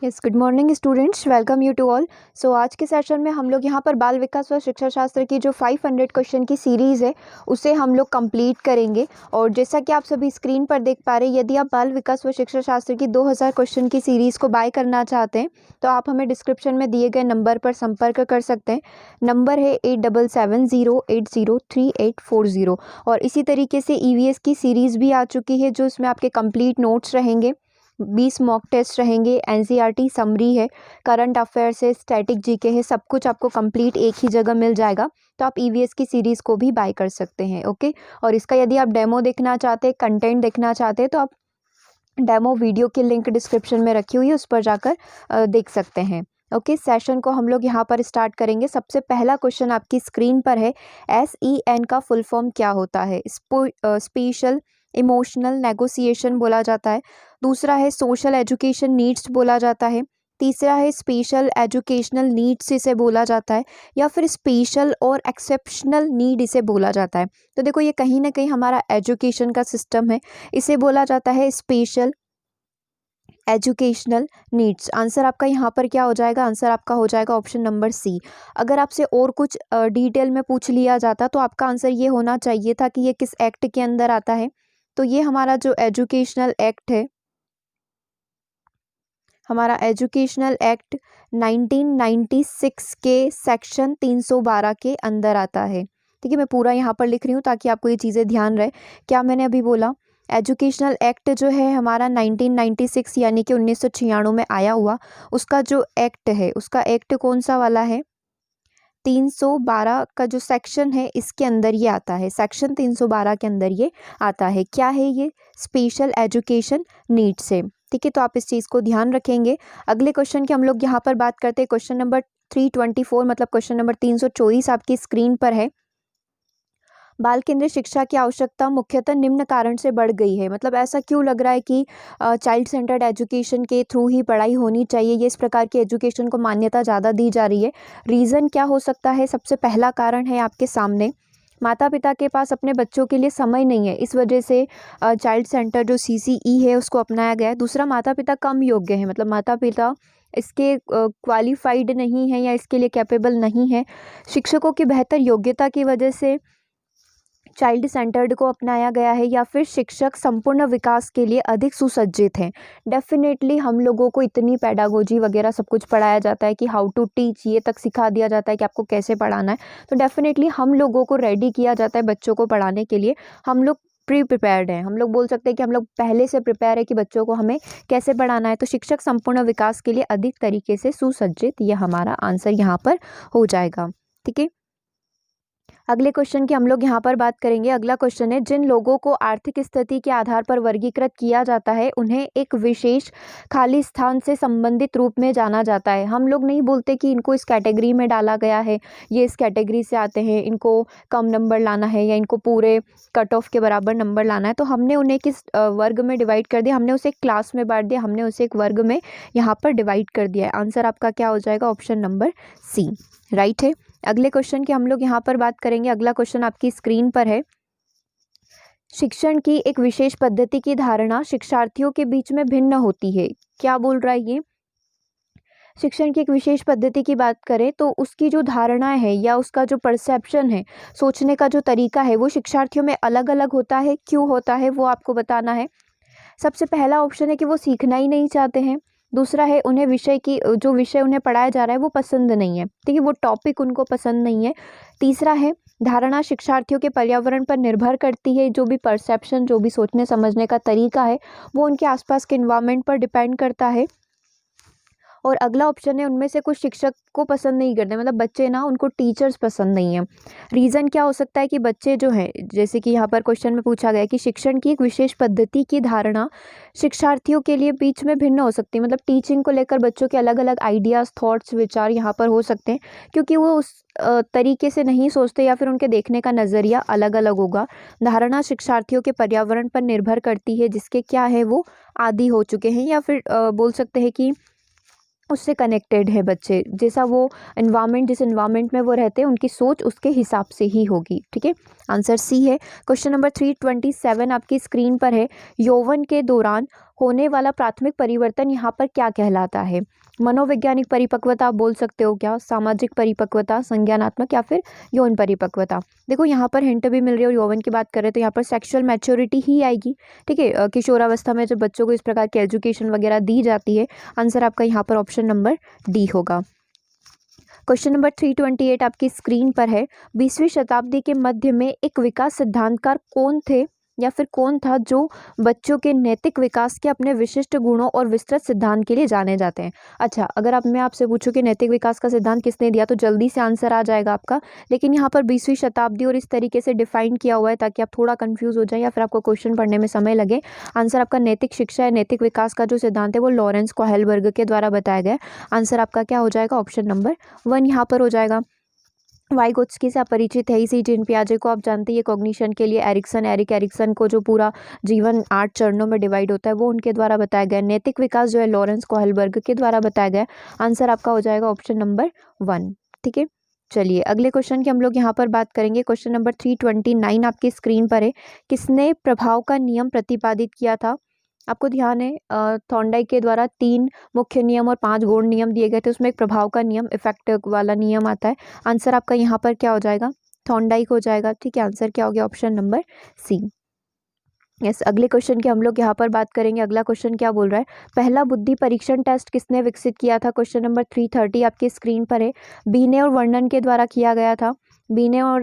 Yes, good morning students, welcome you to all. So आज के session में हम लोग यहाँ पर बाल विकास व शिक्षा शास्त्र की जो 500 क्वेश्चन की सीरीज़ है उसे हम लोग कंप्लीट करेंगे। और जैसा कि आप सभी स्क्रीन पर देख पा रहे हैं, यदि आप बाल विकास व शिक्षा शास्त्र की 2000 क्वेश्चन की सीरीज़ को बाय करना चाहते हैं तो आप हमें डिस्क्रिप्शन में दिए गए नंबर पर संपर्क कर सकते हैं। नंबर है 8770803840। और इसी तरीके से EVS की सीरीज़ भी आ चुकी है, जो इसमें आपके कंप्लीट नोट्स रहेंगे, 20 मॉक टेस्ट रहेंगे, NCERT समरी है, करंट अफेयर्स है, स्टैटिक जीके है, सब कुछ आपको कंप्लीट एक ही जगह मिल जाएगा। तो आप EVS की सीरीज़ को भी बाय कर सकते हैं। ओके, और इसका यदि आप डेमो देखना चाहते हैं, कंटेंट देखना चाहते हैं, तो आप डेमो वीडियो की लिंक डिस्क्रिप्शन में रखी हुई है, उस पर जाकर देख सकते हैं। ओके, सेशन को हम लोग यहाँ पर स्टार्ट करेंगे। सबसे पहला क्वेश्चन आपकी स्क्रीन पर है, SEN का फुल फॉर्म क्या होता है? स्पेशल इमोशनल नेगोशिएशन बोला जाता है। दूसरा है सोशल एजुकेशन नीड्स बोला जाता है। तीसरा है स्पेशल एजुकेशनल नीड्स इसे बोला जाता है, या फिर स्पेशल और एक्सेप्शनल नीड इसे बोला जाता है। तो देखो, ये कहीं ना कहीं हमारा एजुकेशन का सिस्टम है, इसे बोला जाता है स्पेशल एजुकेशनल नीड्स। आंसर आपका यहाँ पर क्या हो जाएगा? आंसर आपका हो जाएगा ऑप्शन नंबर सी। अगर आपसे और कुछ डिटेल में पूछ लिया जाता तो आपका आंसर ये होना चाहिए था कि ये किस एक्ट के अंदर आता है। तो ये हमारा जो एजुकेशनल एक्ट है, हमारा एजुकेशनल एक्ट 1996 के सेक्शन 312 के अंदर आता है। ठीक है, मैं पूरा यहाँ पर लिख रही हूँ ताकि आपको ये चीज़ें ध्यान रहे। क्या मैंने अभी बोला? एजुकेशनल एक्ट जो है हमारा 1996 यानी कि 1996 में आया हुआ, उसका जो एक्ट है, उसका एक्ट कौन सा वाला है? 312 का जो सेक्शन है इसके अंदर ये आता है। सेक्शन 312 के अंदर ये आता है। क्या है ये? स्पेशल एजुकेशन नीड्स है। ठीक है, तो आप इस चीज़ को ध्यान रखेंगे। अगले क्वेश्चन की हम लोग यहाँ पर बात करते हैं। क्वेश्चन नंबर 324, मतलब क्वेश्चन नंबर 324 आपकी स्क्रीन पर है। बाल केंद्रित शिक्षा की आवश्यकता मुख्यतः निम्न कारण से बढ़ गई है। मतलब ऐसा क्यों लग रहा है कि चाइल्ड सेंटर्ड एजुकेशन के थ्रू ही पढ़ाई होनी चाहिए, ये इस प्रकार की एजुकेशन को मान्यता ज़्यादा दी जा रही है? रीज़न क्या हो सकता है? सबसे पहला कारण है आपके सामने, माता पिता के पास अपने बच्चों के लिए समय नहीं है, इस वजह से चाइल्ड सेंटर जो CCE है उसको अपनाया गया है। दूसरा, माता पिता कम योग्य है, मतलब माता पिता इसके क्वालिफाइड नहीं है या इसके लिए कैपेबल नहीं है। शिक्षकों की बेहतर योग्यता की वजह से चाइल्ड सेंटर्ड को अपनाया गया है, या फिर शिक्षक संपूर्ण विकास के लिए अधिक सुसज्जित हैं। डेफिनेटली हम लोगों को इतनी पेडागोजी वगैरह सब कुछ पढ़ाया जाता है कि हाउ टू टीच, ये तक सिखा दिया जाता है कि आपको कैसे पढ़ाना है। तो डेफिनेटली हम लोगों को रेडी किया जाता है बच्चों को पढ़ाने के लिए। हम लोग प्रिपेयर्ड हैं, हम लोग बोल सकते हैं कि हम लोग पहले से प्रिपेयर है कि बच्चों को हमें कैसे पढ़ाना है। तो शिक्षक संपूर्ण विकास के लिए अधिक तरीके से सुसज्जित, यह हमारा आंसर यहाँ पर हो जाएगा। ठीक है, अगले क्वेश्चन की हम लोग यहाँ पर बात करेंगे। अगला क्वेश्चन है, जिन लोगों को आर्थिक स्थिति के आधार पर वर्गीकृत किया जाता है उन्हें एक विशेष खाली स्थान से संबंधित रूप में जाना जाता है। हम लोग नहीं बोलते कि इनको इस कैटेगरी में डाला गया है, ये इस कैटेगरी से आते हैं, इनको कम नंबर लाना है या इनको पूरे कट ऑफ के बराबर नंबर लाना है। तो हमने उन्हें किस वर्ग में डिवाइड कर दिया? हमने उसे एक क्लास में बांट दिया, हमने उसे एक वर्ग में यहाँ पर डिवाइड कर दिया है। आंसर आपका क्या हो जाएगा? ऑप्शन नंबर सी राइट है। अगले क्वेश्चन की हम लोग यहाँ पर बात करेंगे। अगला क्वेश्चन आपकी स्क्रीन पर है, शिक्षण की एक विशेष पद्धति की धारणा शिक्षार्थियों के बीच में भिन्न होती है। क्या बोल रहा है ये? शिक्षण की एक विशेष पद्धति की बात करें तो उसकी जो धारणा है या उसका जो परसेप्शन है, सोचने का जो तरीका है, वो शिक्षार्थियों में अलग अलग होता है। क्यों होता है वो आपको बताना है। सबसे पहला ऑप्शन है कि वो सीखना ही नहीं चाहते हैं। दूसरा है, उन्हें विषय की जो विषय उन्हें पढ़ाया जा रहा है वो पसंद नहीं है। ठीक है, वो टॉपिक उनको पसंद नहीं है। तीसरा है, धारणा शिक्षार्थियों के पर्यावरण पर निर्भर करती है। जो भी परसेप्शन, जो भी सोचने समझने का तरीका है, वो उनके आसपास के इन्वायरमेंट पर डिपेंड करता है। और अगला ऑप्शन है, उनमें से कुछ शिक्षक को पसंद नहीं करते, मतलब बच्चे ना, उनको टीचर्स पसंद नहीं है। रीज़न क्या हो सकता है कि बच्चे जो हैं, जैसे कि यहाँ पर क्वेश्चन में पूछा गया है कि शिक्षण की एक विशेष पद्धति की धारणा शिक्षार्थियों के लिए बीच में भिन्न हो सकती है। मतलब टीचिंग को लेकर बच्चों के अलग अलग आइडियाज़, थॉट्स, विचार यहाँ पर हो सकते हैं, क्योंकि वो उस तरीके से नहीं सोचते या फिर उनके देखने का नज़रिया अलग अलग होगा। धारणा शिक्षार्थियों के पर्यावरण पर निर्भर करती है, जिसके क्या है वो आदी हो चुके हैं, या फिर बोल सकते हैं कि उससे कनेक्टेड है बच्चे। जैसा वो एनवायरनमेंट, जिस एनवायरनमेंट में वो रहते हैं, उनकी सोच उसके हिसाब से ही होगी। ठीक है, आंसर सी है। क्वेश्चन नंबर 327 आपकी स्क्रीन पर है, यौवन के दौरान होने वाला प्राथमिक परिवर्तन यहाँ पर क्या कहलाता है? मनोवैज्ञानिक परिपक्वता आप बोल सकते हो क्या, सामाजिक परिपक्वता, संज्ञानात्मक या फिर यौन परिपक्वता। देखो यहाँ पर हिंट भी मिल रही है और यौवन की बात करें तो यहाँ पर सेक्सुअल मैच्योरिटी ही आएगी। ठीक है, किशोरावस्था में जब बच्चों को इस प्रकार की एजुकेशन वगैरह दी जाती है। आंसर आपका यहाँ पर ऑप्शन नंबर डी होगा। क्वेश्चन नंबर 328 आपकी स्क्रीन पर है। 20वीं शताब्दी के मध्य में एक विकास सिद्धांतकार कौन थे या फिर कौन था जो बच्चों के नैतिक विकास के अपने विशिष्ट गुणों और विस्तृत सिद्धांत के लिए जाने जाते हैं? अच्छा, अगर अब मैं आपसे पूछूं कि नैतिक विकास का सिद्धांत किसने दिया तो जल्दी से आंसर आ जाएगा आपका, लेकिन यहाँ पर 20वीं शताब्दी और इस तरीके से डिफाइन किया हुआ है ताकि आप थोड़ा कंफ्यूज हो जाए या फिर आपको क्वेश्चन पढ़ने में समय लगे। आंसर आपका नैतिक शिक्षा या नैतिक विकास का जो सिद्धांत है वो लॉरेंस कोहेलबर्ग के द्वारा बताया गया। आंसर आपका क्या हो जाएगा? ऑप्शन नंबर 1 यहाँ पर हो जाएगा। वाइगोत्स्की से आप परिचित है, इसी जीन पियाजे को आप जानते हैं, कॉग्निशन के लिए एरिक एरिक्सन को जो पूरा जीवन 8 चरणों में डिवाइड होता है वो उनके द्वारा बताया गया। नैतिक विकास जो है लॉरेंस कोहेलबर्ग के द्वारा बताया गया। आंसर आपका हो जाएगा ऑप्शन नंबर 1। ठीक है, चलिए अगले क्वेश्चन की हम लोग यहाँ पर बात करेंगे। क्वेश्चन नंबर 329 आपकी स्क्रीन पर है। किसने प्रभाव का नियम प्रतिपादित किया था? आपको ध्यान है थॉर्नडाइक के द्वारा 3 मुख्य नियम और 5 गौण नियम दिए गए थे, उसमें एक प्रभाव का नियम, इफेक्ट वाला नियम आता है। आंसर आपका यहाँ पर क्या हो जाएगा? थॉर्नडाइक हो जाएगा। ठीक है, आंसर क्या हो गया? Option number C. यस, अगले क्वेश्चन की हम लोग यहाँ पर बात करेंगे। अगला क्वेश्चन क्या बोल रहा है? पहला बुद्धि परीक्षण टेस्ट किसने विकसित किया था? क्वेश्चन नंबर 330 आपकी स्क्रीन पर है। बीने और वर्नन के द्वारा किया गया था। बीने और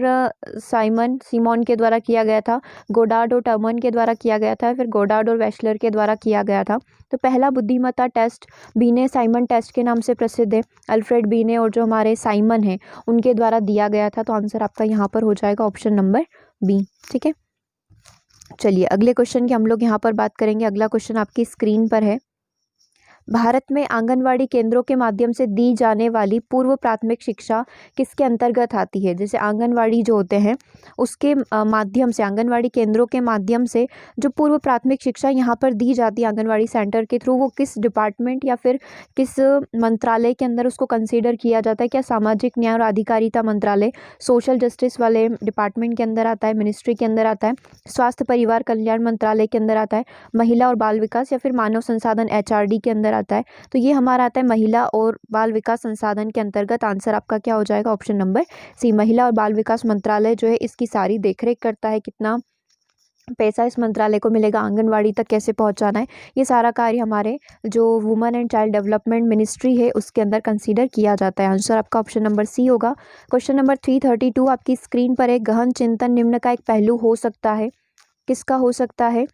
सीमोन के द्वारा किया गया था। गोडार्ड और टर्मन के द्वारा किया गया था, फिर गोडार्ड और वेशलर के द्वारा किया गया था। तो पहला बुद्धिमत्ता टेस्ट बीने साइमन टेस्ट के नाम से प्रसिद्ध है। अल्फ्रेड बीने और जो हमारे साइमन है उनके द्वारा दिया गया था। तो आंसर आपका यहाँ पर हो जाएगा ऑप्शन नंबर बी। ठीक है, चलिए अगले क्वेश्चन की हम लोग यहाँ पर बात करेंगे। अगला क्वेश्चन आपकी स्क्रीन पर है। भारत में आंगनवाड़ी केंद्रों के माध्यम से दी जाने वाली पूर्व प्राथमिक शिक्षा किसके अंतर्गत आती है? जैसे आंगनवाड़ी जो होते हैं उसके माध्यम से, आंगनवाड़ी केंद्रों के माध्यम से जो पूर्व प्राथमिक शिक्षा यहाँ पर दी जाती है आंगनवाड़ी सेंटर के थ्रू, वो किस डिपार्टमेंट या फिर किस मंत्रालय के अंदर उसको कंसीडर किया जाता है? क्या सामाजिक न्याय और अधिकारिता मंत्रालय, सोशल जस्टिस वाले डिपार्टमेंट के अंदर आता है, मिनिस्ट्री के अंदर आता है, स्वास्थ्य परिवार कल्याण मंत्रालय के अंदर आता है, महिला और बाल विकास या फिर मानव संसाधन HRD के अंदर आता है? तो ये हमारा आता है महिला और बाल विकास संसाधन के अंतर्गत। आंसर आपका क्या हो जाएगा? Option number C. महिला और बाल विकास मंत्रालय जो है इसकी सारी देखरेख करता है, कितना पैसा इस मंत्रालय को मिलेगा, आंगनवाड़ी तक कैसे पहुंचाना है, ये सारा कार्य हमारे जो women and child development ministry है उसके अंदर कंसीडर किया जाता है। आंसर आपका ऑप्शन नंबर सी होगा। क्वेश्चन नंबर 332 आपकी स्क्रीन पर है। गहन चिंतन निम्न का एक पहलू हो सकता है, किसका हो सकता है?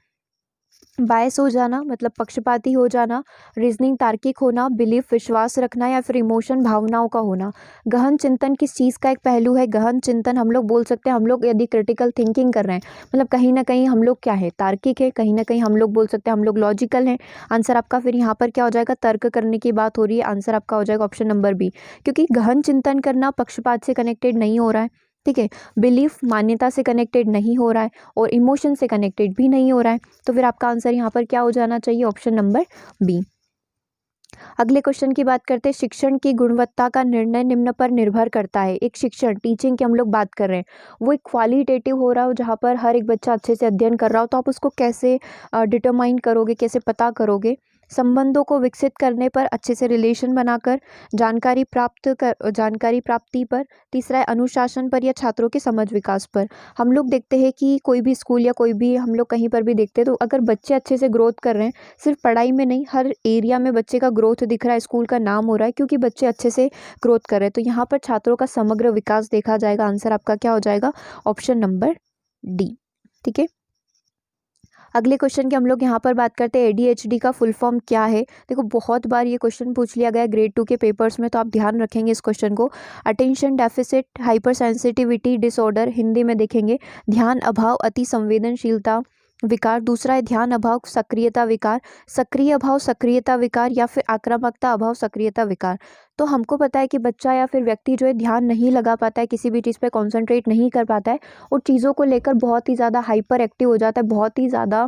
बायस हो जाना मतलब पक्षपाती हो जाना, रीजनिंग तार्किक होना, बिलीफ विश्वास रखना या फिर इमोशन भावनाओं का होना। गहन चिंतन किस चीज़ का एक पहलू है? गहन चिंतन हम लोग बोल सकते हैं, हम लोग यदि क्रिटिकल थिंकिंग कर रहे हैं मतलब कहीं ना कहीं हम लोग क्या है, तार्किक है, कहीं ना कहीं हम लोग बोल सकते हैं हम लोग लॉजिकल हैं। आंसर आपका फिर यहाँ पर क्या हो जाएगा? तर्क करने की बात हो रही है। आंसर आपका हो जाएगा ऑप्शन नंबर बी, क्योंकि गहन चिंतन करना पक्षपात से कनेक्टेड नहीं हो रहा है। ठीक है, बिलीफ मान्यता से कनेक्टेड नहीं हो रहा है और इमोशन से कनेक्टेड भी नहीं हो रहा है। तो फिर आपका आंसर यहाँ पर क्या हो जाना चाहिए? Option number B. अगले क्वेश्चन की बात करते हैं। शिक्षण की गुणवत्ता का निर्णय निम्न पर निर्भर करता है। एक शिक्षण, टीचिंग की हम लोग बात कर रहे हैं, वो एक क्वालिटेटिव हो रहा हो जहाँ पर हर एक बच्चा अच्छे से अध्ययन कर रहा हो, तो आप उसको कैसे डिटरमाइन करोगे, कैसे पता करोगे? संबंधों को विकसित करने पर, अच्छे से रिलेशन बनाकर, जानकारी प्राप्ति पर, तीसरा है अनुशासन पर या छात्रों के समझ विकास पर। हम लोग देखते हैं कि कोई भी स्कूल या कोई भी हम लोग कहीं पर भी देखते हैं तो अगर बच्चे अच्छे से ग्रोथ कर रहे हैं, सिर्फ पढ़ाई में नहीं, हर एरिया में बच्चे का ग्रोथ दिख रहा है, स्कूल का नाम हो रहा है क्योंकि बच्चे अच्छे से ग्रोथ कर रहे हैं, तो यहाँ पर छात्रों का समग्र विकास देखा जाएगा। आंसर आपका क्या हो जाएगा? Option number D. ठीक है, अगले क्वेश्चन की हम लोग यहाँ पर बात करते हैं। ADHD का फुल फॉर्म क्या है? देखो बहुत बार ये क्वेश्चन पूछ लिया गया है ग्रेड 2 के पेपर्स में, तो आप ध्यान रखेंगे इस क्वेश्चन को। Attention deficit hyper sensitivity disorder, Hindi में देखेंगे ध्यान अभाव अति संवेदनशीलता विकार। दूसरा है ध्यान अभाव सक्रियता विकार, सक्रिय अभाव सक्रियता विकार या फिर आक्रामकता अभाव सक्रियता विकार। तो हमको पता है कि बच्चा या फिर व्यक्ति जो है ध्यान नहीं लगा पाता है, किसी भी चीज़ पे कॉन्सेंट्रेट नहीं कर पाता है और चीज़ों को लेकर बहुत ही ज़्यादा हाइपर एक्टिव हो जाता है, बहुत ही ज़्यादा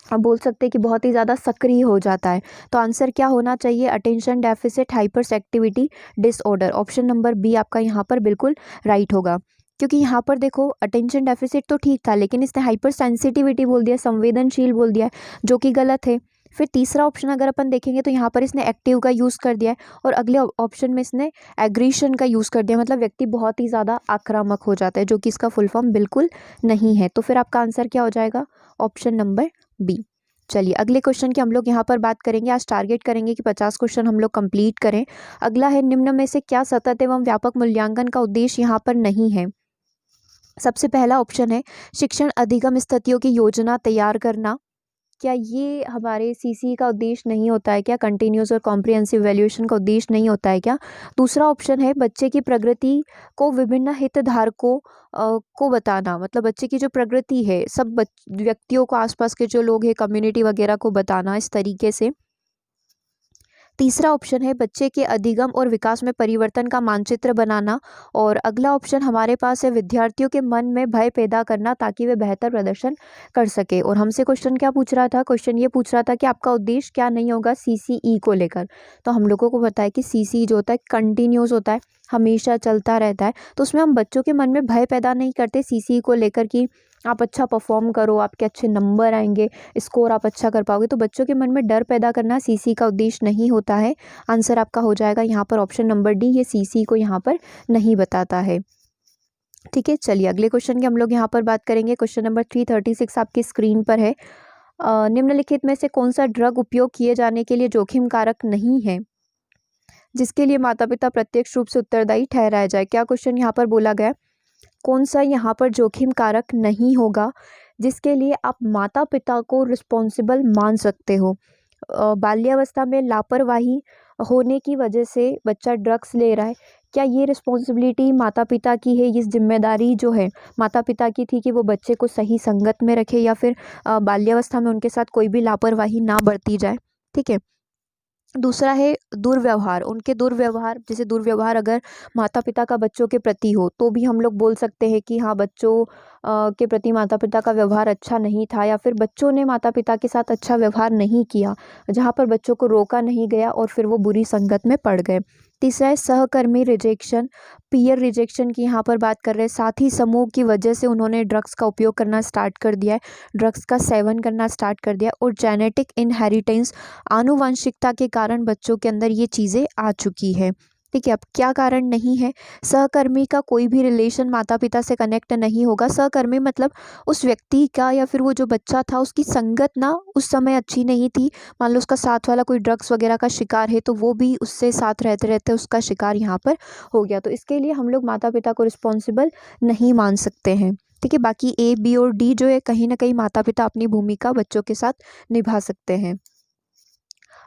आप बोल सकते हैं कि बहुत ही ज़्यादा सक्रिय हो जाता है। तो आंसर क्या होना चाहिए? Attention deficit hyperactivity disorder. Option number B आपका यहाँ पर बिल्कुल राइट होगा, क्योंकि यहाँ पर देखो अटेंशन डेफिसिट तो ठीक था लेकिन इसने हाइपर सेंसिटिविटी बोल दिया, संवेदनशील बोल दिया, जो कि गलत है। फिर तीसरा ऑप्शन अगर अपन देखेंगे तो यहाँ पर इसने एक्टिव का यूज़ कर दिया है, और अगले ऑप्शन में इसने एग्रीशन का यूज़ कर दिया, मतलब व्यक्ति बहुत ही ज़्यादा आक्रामक हो जाता है, जो कि इसका फुल फॉर्म बिल्कुल नहीं है। तो फिर आपका आंसर क्या हो जाएगा? Option number B. चलिए अगले क्वेश्चन की हम लोग यहाँ पर बात करेंगे। आज टारगेट करेंगे कि 50 क्वेश्चन हम लोग कंप्लीट करें। अगला है, निम्न में से क्या सतत एवं व्यापक मूल्यांकन का उद्देश्य यहाँ पर नहीं है? सबसे पहला ऑप्शन है शिक्षण अधिगम स्थितियों की योजना तैयार करना। क्या ये हमारे सीसी का उद्देश्य नहीं होता है क्या? कंटिन्यूस और कॉम्प्रिहेंसिव वैल्यूएशन का उद्देश्य नहीं होता है क्या? दूसरा ऑप्शन है बच्चे की प्रगति को विभिन्न हितधारकों को बताना, मतलब बच्चे की जो प्रगति है सब व्यक्तियों को, आसपास के जो लोग हैं, कम्युनिटी वगैरह को बताना इस तरीके से। तीसरा ऑप्शन है बच्चे के अधिगम और विकास में परिवर्तन का मानचित्र बनाना। और अगला ऑप्शन हमारे पास है विद्यार्थियों के मन में भय पैदा करना ताकि वे बेहतर प्रदर्शन कर सके। और हमसे क्वेश्चन क्या पूछ रहा था? क्वेश्चन ये पूछ रहा था कि आपका उद्देश्य क्या नहीं होगा सीसीई को लेकर। तो हम लोगों को पता है कि सीसीई जो होता है कंटिन्यूस होता है, हमेशा चलता रहता है। तो उसमें हम बच्चों के मन में भय पैदा नहीं करते सीसीई को लेकर कि आप अच्छा परफॉर्म करो, आपके अच्छे नंबर आएंगे, स्कोर आप अच्छा कर पाओगे। तो बच्चों के मन में डर पैदा करना सीसी का उद्देश्य नहीं होता है। आंसर आपका हो जाएगा यहाँ पर ऑप्शन नंबर डी, ये सीसी को यहाँ पर नहीं बताता है। ठीक है, चलिए अगले क्वेश्चन की हम लोग यहाँ पर बात करेंगे। क्वेश्चन नंबर 336 आपकी स्क्रीन पर है। निम्नलिखित में से कौन सा ड्रग उपयोग किए जाने के लिए जोखिम कारक नहीं है जिसके लिए माता पिता प्रत्यक्ष रूप से उत्तरदायी ठहराया जाए? क्या क्वेश्चन यहाँ पर बोला गया? कौन सा यहाँ पर जोखिम कारक नहीं होगा जिसके लिए आप माता पिता को रिस्पॉन्सिबल मान सकते हो? बाल्यावस्था में लापरवाही होने की वजह से बच्चा ड्रग्स ले रहा है, क्या ये रिस्पॉन्सिबिलिटी माता पिता की है? ये जिम्मेदारी जो है माता पिता की थी कि वो बच्चे को सही संगत में रखे, या फिर बाल्यावस्था में उनके साथ कोई भी लापरवाही ना बरती जाए? ठीक है। दूसरा है दुर्व्यवहार, उनके दुर्व्यवहार, जैसे दुर्व्यवहार अगर माता पिता का बच्चों के प्रति हो तो भी हम लोग बोल सकते हैं कि हाँ बच्चों के प्रति माता पिता का व्यवहार अच्छा नहीं था, या फिर बच्चों ने माता पिता के साथ अच्छा व्यवहार नहीं किया, जहाँ पर बच्चों को रोका नहीं गया और फिर वो बुरी संगत में पड़ गए। तीसरा है सहकर्मी रिजेक्शन, पीयर रिजेक्शन की यहाँ पर बात कर रहे हैं। साथी समूह की वजह से उन्होंने ड्रग्स का उपयोग करना स्टार्ट कर दिया है, ड्रग्स का सेवन करना स्टार्ट कर दिया। और जेनेटिक इनहेरिटेंस, आनुवंशिकता के कारण बच्चों के अंदर ये चीज़ें आ चुकी है। ठीक है, अब क्या कारण नहीं है? सहकर्मी का कोई भी रिलेशन माता पिता से कनेक्ट नहीं होगा। सहकर्मी मतलब उस व्यक्ति का या फिर वो जो बच्चा था उसकी संगत ना उस समय अच्छी नहीं थी। मान लो उसका साथ वाला कोई ड्रग्स वगैरह का शिकार है तो वो भी उससे साथ रहते रहते उसका शिकार यहाँ पर हो गया, तो इसके लिए हम लोग माता पिता को रिस्पॉन्सिबल नहीं मान सकते हैं। ठीक है, बाकी ए, बी और डी जो है कहीं ना कहीं माता पिता अपनी भूमिका बच्चों के साथ निभा सकते हैं।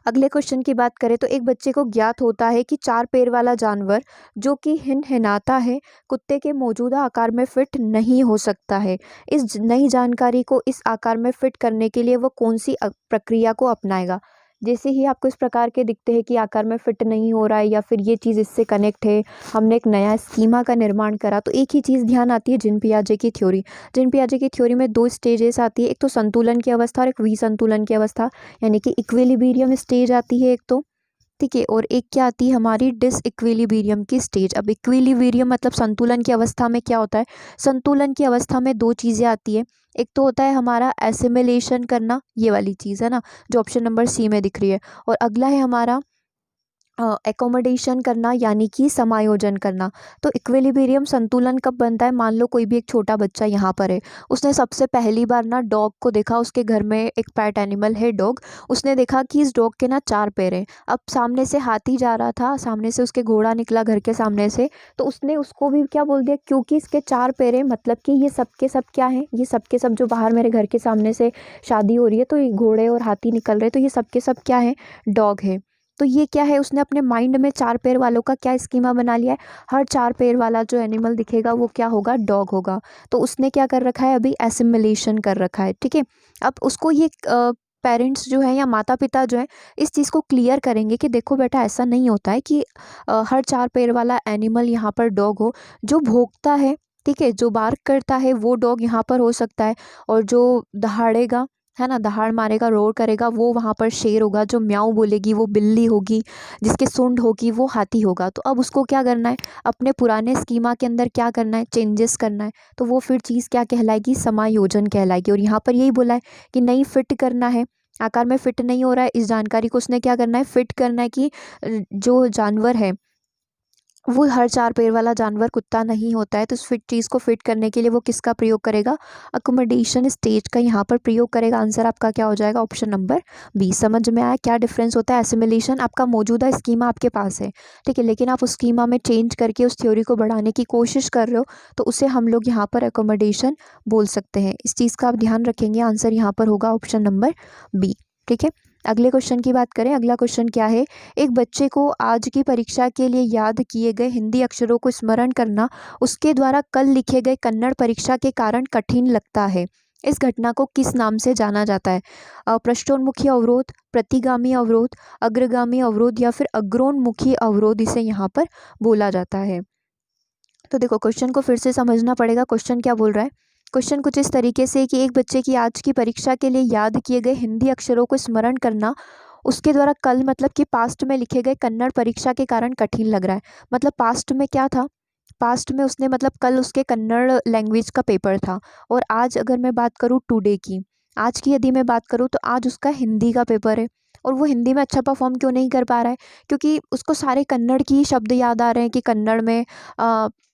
अगले क्वेश्चन की बात करें तो एक बच्चे को ज्ञात होता है कि 4 पैर वाला जानवर जो कि हिनहिनाता है कुत्ते के मौजूदा आकार में फिट नहीं हो सकता है। इस नई जानकारी को इस आकार में फिट करने के लिए वो कौन सी प्रक्रिया को अपनाएगा? जैसे ही आपको इस प्रकार के दिखते हैं कि आकार में फिट नहीं हो रहा है या फिर ये चीज़ इससे कनेक्ट है, हमने एक नया स्कीमा का निर्माण करा, तो एक ही चीज़ ध्यान आती है, जीन पियाजे की थ्योरी। जीन पियाजे की थ्योरी में 2 स्टेजेस आती है, एक तो संतुलन की अवस्था और एक विसंतुलन की अवस्था, यानी कि इक्विलिब्रियम स्टेज आती है एक तो, ठीक है, और एक क्या आती है हमारी डिसइक्विलिब्रियम की स्टेज। अब इक्विलिब्रियम मतलब संतुलन की अवस्था में क्या होता है? संतुलन की अवस्था में 2 चीज़ें आती है, एक तो होता है हमारा एसिमिलेशन करना, ये वाली चीज़ है ना जो ऑप्शन नंबर सी में दिख रही है, और अगला है हमारा एकोमोडेशन करना यानी कि समायोजन करना। तो इक्विलिब्रियम संतुलन कब बनता है? मान लो कोई भी एक छोटा बच्चा यहाँ पर है, उसने सबसे पहली बार ना डॉग को देखा, उसके घर में एक पेट एनिमल है डॉग, उसने देखा कि इस डॉग के ना 4 पैर हैं। अब सामने से हाथी जा रहा था, सामने से उसके घोड़ा निकला घर के सामने से, तो उसने उसको भी क्या बोल दिया, क्योंकि इसके 4 पैर हैं मतलब कि ये सब के सब क्या हैं, ये सब के सब जो बाहर मेरे घर के सामने से शादी हो रही है तो ये घोड़े और हाथी निकल रहे, तो ये सब के सब क्या है, डॉग है। तो ये क्या है, उसने अपने माइंड में 4 पैर वालों का क्या स्कीमा बना लिया है, हर 4 पैर वाला जो एनिमल दिखेगा वो क्या होगा, डॉग होगा। तो उसने क्या कर रखा है, अभी एसिमिलेशन कर रखा है। ठीक है, अब उसको ये पेरेंट्स जो है या माता पिता जो है इस चीज़ को क्लियर करेंगे कि देखो बेटा ऐसा नहीं होता है कि हर 4 पैर वाला एनिमल यहाँ पर डॉग हो। जो भौंकता है, ठीक है, जो बार्क करता है वो डॉग यहाँ पर हो सकता है, और जो दहाड़ेगा है ना, दहाड़ मारेगा, रोर करेगा, वो वहाँ पर शेर होगा, जो म्याऊं बोलेगी वो बिल्ली होगी, जिसके सूंड होगी वो हाथी होगा। तो अब उसको क्या करना है, अपने पुराने स्कीमा के अंदर क्या करना है, चेंजेस करना है, तो वो फिर चीज़ क्या कहलाएगी, समायोजन कहलाएगी। और यहाँ पर यही बोला है कि नहीं फिट करना है, आकार में फिट नहीं हो रहा है, इस जानकारी को उसने क्या करना है, फिट करना है कि जो जानवर है वो हर चार पैर वाला जानवर कुत्ता नहीं होता है, तो इस फिट चीज़ को फिट करने के लिए वो किसका प्रयोग करेगा, अकोमोडेशन स्टेज का यहाँ पर प्रयोग करेगा। आंसर आपका क्या हो जाएगा, ऑप्शन नंबर बी। समझ में आया क्या डिफरेंस होता है। एसिमिलेशन आपका मौजूदा स्कीमा आपके पास है, ठीक है, लेकिन आप उस स्कीमा में चेंज करके उस थ्योरी को बढ़ाने की कोशिश कर रहे हो, तो उसे हम लोग यहाँ पर अकोमोडेशन बोल सकते हैं। इस चीज़ का आप ध्यान रखेंगे। आंसर यहाँ पर होगा ऑप्शन नंबर बी, ठीक है। अगले क्वेश्चन की बात करें। अगला क्वेश्चन क्या है, एक बच्चे को आज की परीक्षा के लिए याद किए गए हिंदी अक्षरों को स्मरण करना उसके द्वारा कल लिखे गए कन्नड़ परीक्षा के कारण कठिन लगता है। इस घटना को किस नाम से जाना जाता है, पृष्ठोन्मुखी अवरोध, प्रतिगामी अवरोध, अग्रगामी अवरोध या फिर अग्रोन्मुखी अवरोध इसे यहाँ पर बोला जाता है। तो देखो क्वेश्चन को फिर से समझना पड़ेगा। क्वेश्चन क्या बोल रहा है, क्वेश्चन कुछ इस तरीके से कि एक बच्चे की आज की परीक्षा के लिए याद किए गए हिंदी अक्षरों को स्मरण करना उसके द्वारा कल, मतलब कि पास्ट में लिखे गए कन्नड़ परीक्षा के कारण कठिन लग रहा है। मतलब पास्ट में क्या था, पास्ट में उसने, मतलब कल उसके कन्नड़ लैंग्वेज का पेपर था, और आज अगर मैं बात करूँ टुडे की, आज की यदि मैं बात करूँ तो आज उसका हिंदी का पेपर है, और वो हिंदी में अच्छा परफॉर्म क्यों नहीं कर पा रहा है, क्योंकि उसको सारे कन्नड़ की ही शब्द याद आ रहे हैं कि कन्नड़ में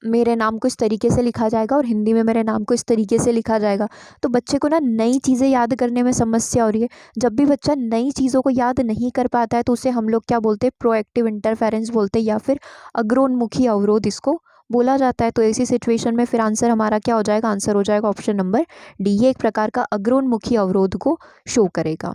मेरे नाम को इस तरीके से लिखा जाएगा और हिंदी में मेरे नाम को इस तरीके से लिखा जाएगा। तो बच्चे को ना नई चीज़ें याद करने में समस्या हो रही है। जब भी बच्चा नई चीज़ों को याद नहीं कर पाता है तो उसे हम लोग क्या बोलते हैं, प्रोएक्टिव इंटरफेरेंस बोलते हैं, या फिर अग्रोन्मुखी अवरोध इसको बोला जाता है। तो ऐसी सिचुएशन में फिर आंसर हमारा क्या हो जाएगा, आंसर हो जाएगा ऑप्शन नंबर डी। ये एक प्रकार का अग्रोन्मुखी अवरोध को शो करेगा।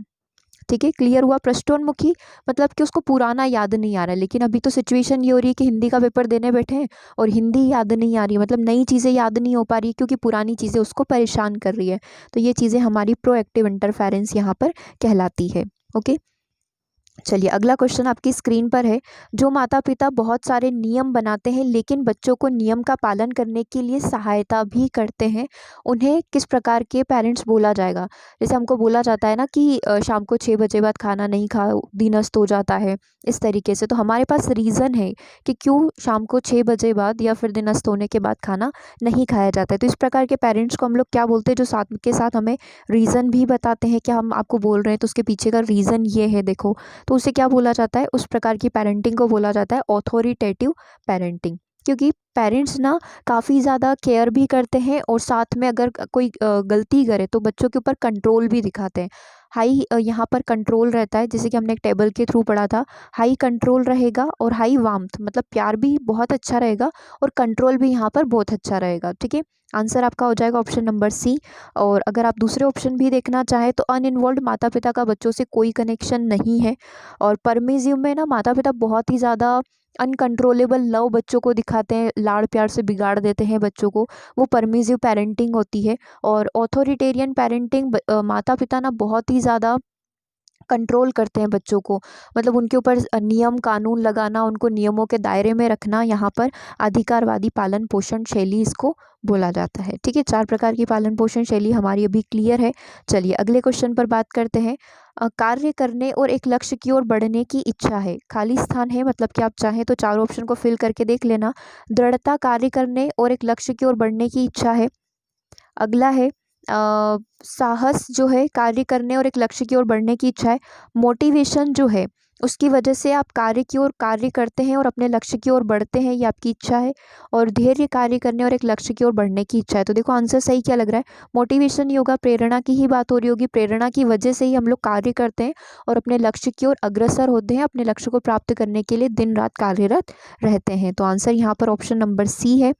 ठीक है, क्लियर हुआ। पृष्ठोन्मुखी मतलब कि उसको पुराना याद नहीं आ रहा है, लेकिन अभी तो सिचुएशन ये हो रही है कि हिंदी का पेपर देने बैठे हैं और हिंदी याद नहीं आ रही, मतलब नई चीज़ें याद नहीं हो पा रही क्योंकि पुरानी चीज़ें उसको परेशान कर रही है। तो ये चीज़ें हमारी प्रोएक्टिव इंटरफेरेंस यहाँ पर कहलाती है। ओके, चलिए अगला क्वेश्चन आपकी स्क्रीन पर है। जो माता पिता बहुत सारे नियम बनाते हैं लेकिन बच्चों को नियम का पालन करने के लिए सहायता भी करते हैं, उन्हें किस प्रकार के पेरेंट्स बोला जाएगा। जैसे हमको बोला जाता है ना कि शाम को 6 बजे बाद खाना नहीं खाओ, दिन अस्त हो जाता है, इस तरीके से। तो हमारे पास रीज़न है कि क्यों शाम को 6 बजे बाद या फिर दिन अस्त होने के बाद खाना नहीं खाया जाता है। तो इस प्रकार के पेरेंट्स को हम लोग क्या बोलते हैं, जो साथ के साथ हमें रीज़न भी बताते हैं कि हम आपको बोल रहे हैं तो उसके पीछे का रीज़न ये है, देखो। तो उसे क्या बोला जाता है, उस प्रकार की पेरेंटिंग को बोला जाता है ऑथोरिटेटिव पेरेंटिंग। क्योंकि पेरेंट्स ना काफ़ी ज़्यादा केयर भी करते हैं और साथ में अगर कोई गलती करे तो बच्चों के ऊपर कंट्रोल भी दिखाते हैं। हाई यहाँ पर कंट्रोल रहता है, जैसे कि हमने एक टेबल के थ्रू पढ़ा था, हाई कंट्रोल रहेगा और हाई वार्मथ, मतलब प्यार भी बहुत अच्छा रहेगा और कंट्रोल भी यहाँ पर बहुत अच्छा रहेगा। ठीक है, आंसर आपका हो जाएगा ऑप्शन नंबर सी। और अगर आप दूसरे ऑप्शन भी देखना चाहें तो अनइन्वॉल्व, माता पिता का बच्चों से कोई कनेक्शन नहीं है। और परमिजिव में ना माता पिता बहुत ही ज़्यादा अनकंट्रोलेबल लव बच्चों को दिखाते हैं, लाड़ प्यार से बिगाड़ देते हैं बच्चों को, वो परमिजिव पेरेंटिंग होती है। और ऑथोरिटेरियन पेरेंटिंग, माता पिता ना बहुत ही ज़्यादा कंट्रोल करते हैं बच्चों को, मतलब उनके ऊपर नियम कानून लगाना, उनको नियमों के दायरे में रखना, यहाँ पर अधिकारवादी पालन पोषण शैली इसको बोला जाता है। ठीक है, 4 प्रकार की पालन पोषण शैली हमारी अभी क्लियर है। चलिए अगले क्वेश्चन पर बात करते हैं। कार्य करने और एक लक्ष्य की ओर बढ़ने की इच्छा है, खाली स्थान है, मतलब कि आप चाहें तो चारों ऑप्शन को फिल करके देख लेना। दृढ़ता, कार्य करने और एक लक्ष्य की ओर बढ़ने की इच्छा है। अगला है साहस, जो है कार्य करने और एक लक्ष्य की ओर बढ़ने की इच्छा है। मोटिवेशन जो है उसकी वजह से आप कार्य की ओर कार्य करते हैं और अपने लक्ष्य की ओर बढ़ते हैं, ये आपकी इच्छा है। और धैर्य, कार्य करने और एक लक्ष्य की ओर बढ़ने की इच्छा है। तो देखो आंसर सही क्या लग रहा है, मोटिवेशन ही होगा, प्रेरणा की ही बात हो रही होगी। प्रेरणा की वजह से ही हम लोग कार्य करते हैं और अपने लक्ष्य की ओर अग्रसर होते हैं, अपने लक्ष्य को प्राप्त करने के लिए दिन रात कार्यरत रहते हैं। तो आंसर यहाँ पर ऑप्शन नंबर सी है।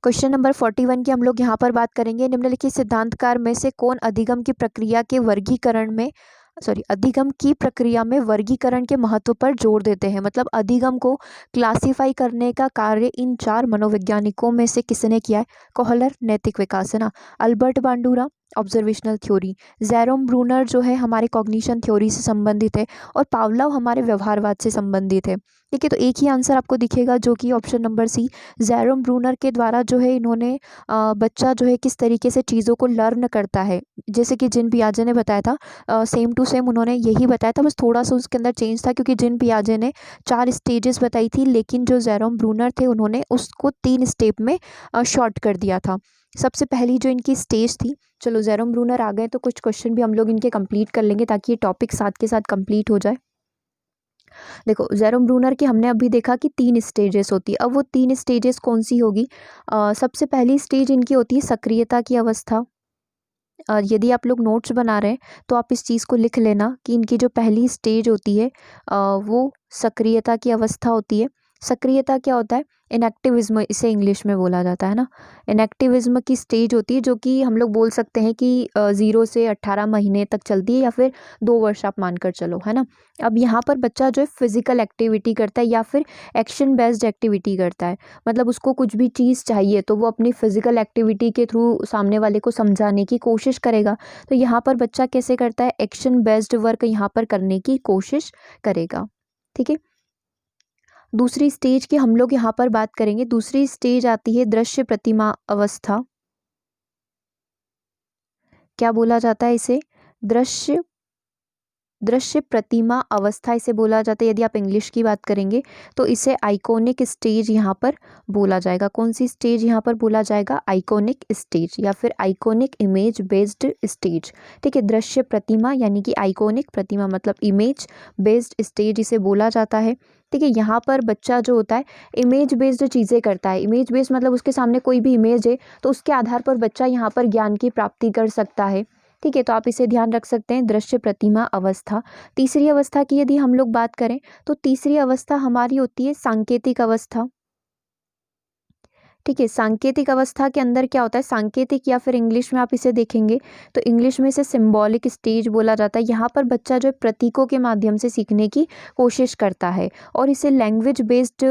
क्वेश्चन नंबर 41 की हम लोग यहाँ पर बात करेंगे। निम्नलिखित सिद्धांतकार में से कौन अधिगम की प्रक्रिया के वर्गीकरण में, अधिगम की प्रक्रिया में वर्गीकरण के महत्व पर जोर देते हैं। मतलब अधिगम को क्लासिफाई करने का कार्य इन 4 मनोवैज्ञानिकों में से किसने किया है। कोहलर, नैतिक विकास, है ना। Albert Bandura, observational theory. Jerome Bruner जो है हमारे कॉग्निशन थ्योरी से संबंधित है, और पावलोव हमारे व्यवहारवाद से संबंधित है। ठीक है, तो एक ही आंसर आपको दिखेगा जो कि option number C, Jerome Bruner के द्वारा जो है इन्होंने बच्चा जो है किस तरीके से चीज़ों को लर्न करता है, जैसे कि जिन पियाजे ने बताया था, सेम टू सेम उन्होंने यही बताया था, बस थोड़ा सा उसके अंदर चेंज था, क्योंकि जिन पियाजे ने 4 स्टेजेस बताई थी, लेकिन जो जेरोम ब्रूनर थे उन्होंने उसको 3 स्टेप में शॉर्ट कर दिया था। सबसे पहली जो इनकी स्टेज थी, चलो जेरोम ब्रूनर आ गए तो कुछ क्वेश्चन भी हम लोग इनके कंप्लीट कर लेंगे ताकि ये टॉपिक साथ के साथ कंप्लीट हो जाए। देखो जेरोम ब्रूनर की हमने अभी देखा कि 3 स्टेजेस होती है। अब वो 3 स्टेजेस कौन सी होगी? सबसे पहली स्टेज इनकी होती है सक्रियता की अवस्था। यदि आप लोग नोट्स बना रहे हैं तो आप इस चीज़ को लिख लेना कि इनकी जो पहली स्टेज होती है वो सक्रियता की अवस्था होती है। सक्रियता क्या होता है? इनएक्टिविज्म इसे इंग्लिश में बोला जाता है ना। इनएक्टिविज्म की स्टेज होती है जो कि हम लोग बोल सकते हैं कि 0 से 18 महीने तक चलती है या फिर 2 वर्ष आप मानकर चलो, है ना। अब यहाँ पर बच्चा जो है फिजिकल एक्टिविटी करता है या फिर एक्शन बेस्ड एक्टिविटी करता है। मतलब उसको कुछ भी चीज़ चाहिए तो वो अपनी फिजिकल एक्टिविटी के थ्रू सामने वाले को समझाने की कोशिश करेगा। तो यहाँ पर बच्चा कैसे करता है? एक्शन बेस्ड वर्क यहाँ पर करने की कोशिश करेगा। ठीक है। दूसरी स्टेज की हम लोग यहाँ पर बात करेंगे। दूसरी स्टेज आती है दृश्य प्रतिमा अवस्था। क्या बोला जाता है इसे? दृश्य प्रतिमा अवस्था इसे बोला जाता है। यदि आप इंग्लिश की बात करेंगे तो इसे आइकॉनिक स्टेज यहाँ पर बोला जाएगा। कौन सी स्टेज यहाँ पर बोला जाएगा? आइकॉनिक स्टेज या फिर आइकॉनिक इमेज बेस्ड स्टेज। ठीक है। दृश्य प्रतिमा यानी कि आइकॉनिक, प्रतिमा मतलब इमेज, बेस्ड स्टेज इसे बोला जाता है। ठीक है। यहाँ पर बच्चा जो होता है इमेज बेस्ड चीज़ें करता है। इमेज बेस्ड मतलब उसके सामने कोई भी इमेज है तो उसके आधार पर बच्चा यहाँ पर ज्ञान की प्राप्ति कर सकता है। ठीक है। तो आप इसे ध्यान रख सकते हैं, दृश्य प्रतिमा अवस्था। तीसरी अवस्था की यदि हम लोग बात करें तो तीसरी अवस्था हमारी होती है सांकेतिक अवस्था। ठीक है। सांकेतिक अवस्था के अंदर क्या होता है? सांकेतिक या फिर इंग्लिश में आप इसे देखेंगे तो इंग्लिश में इसे सिंबॉलिक स्टेज बोला जाता है। यहाँ पर बच्चा जो है प्रतीकों के माध्यम से सीखने की कोशिश करता है और इसे लैंग्वेज बेस्ड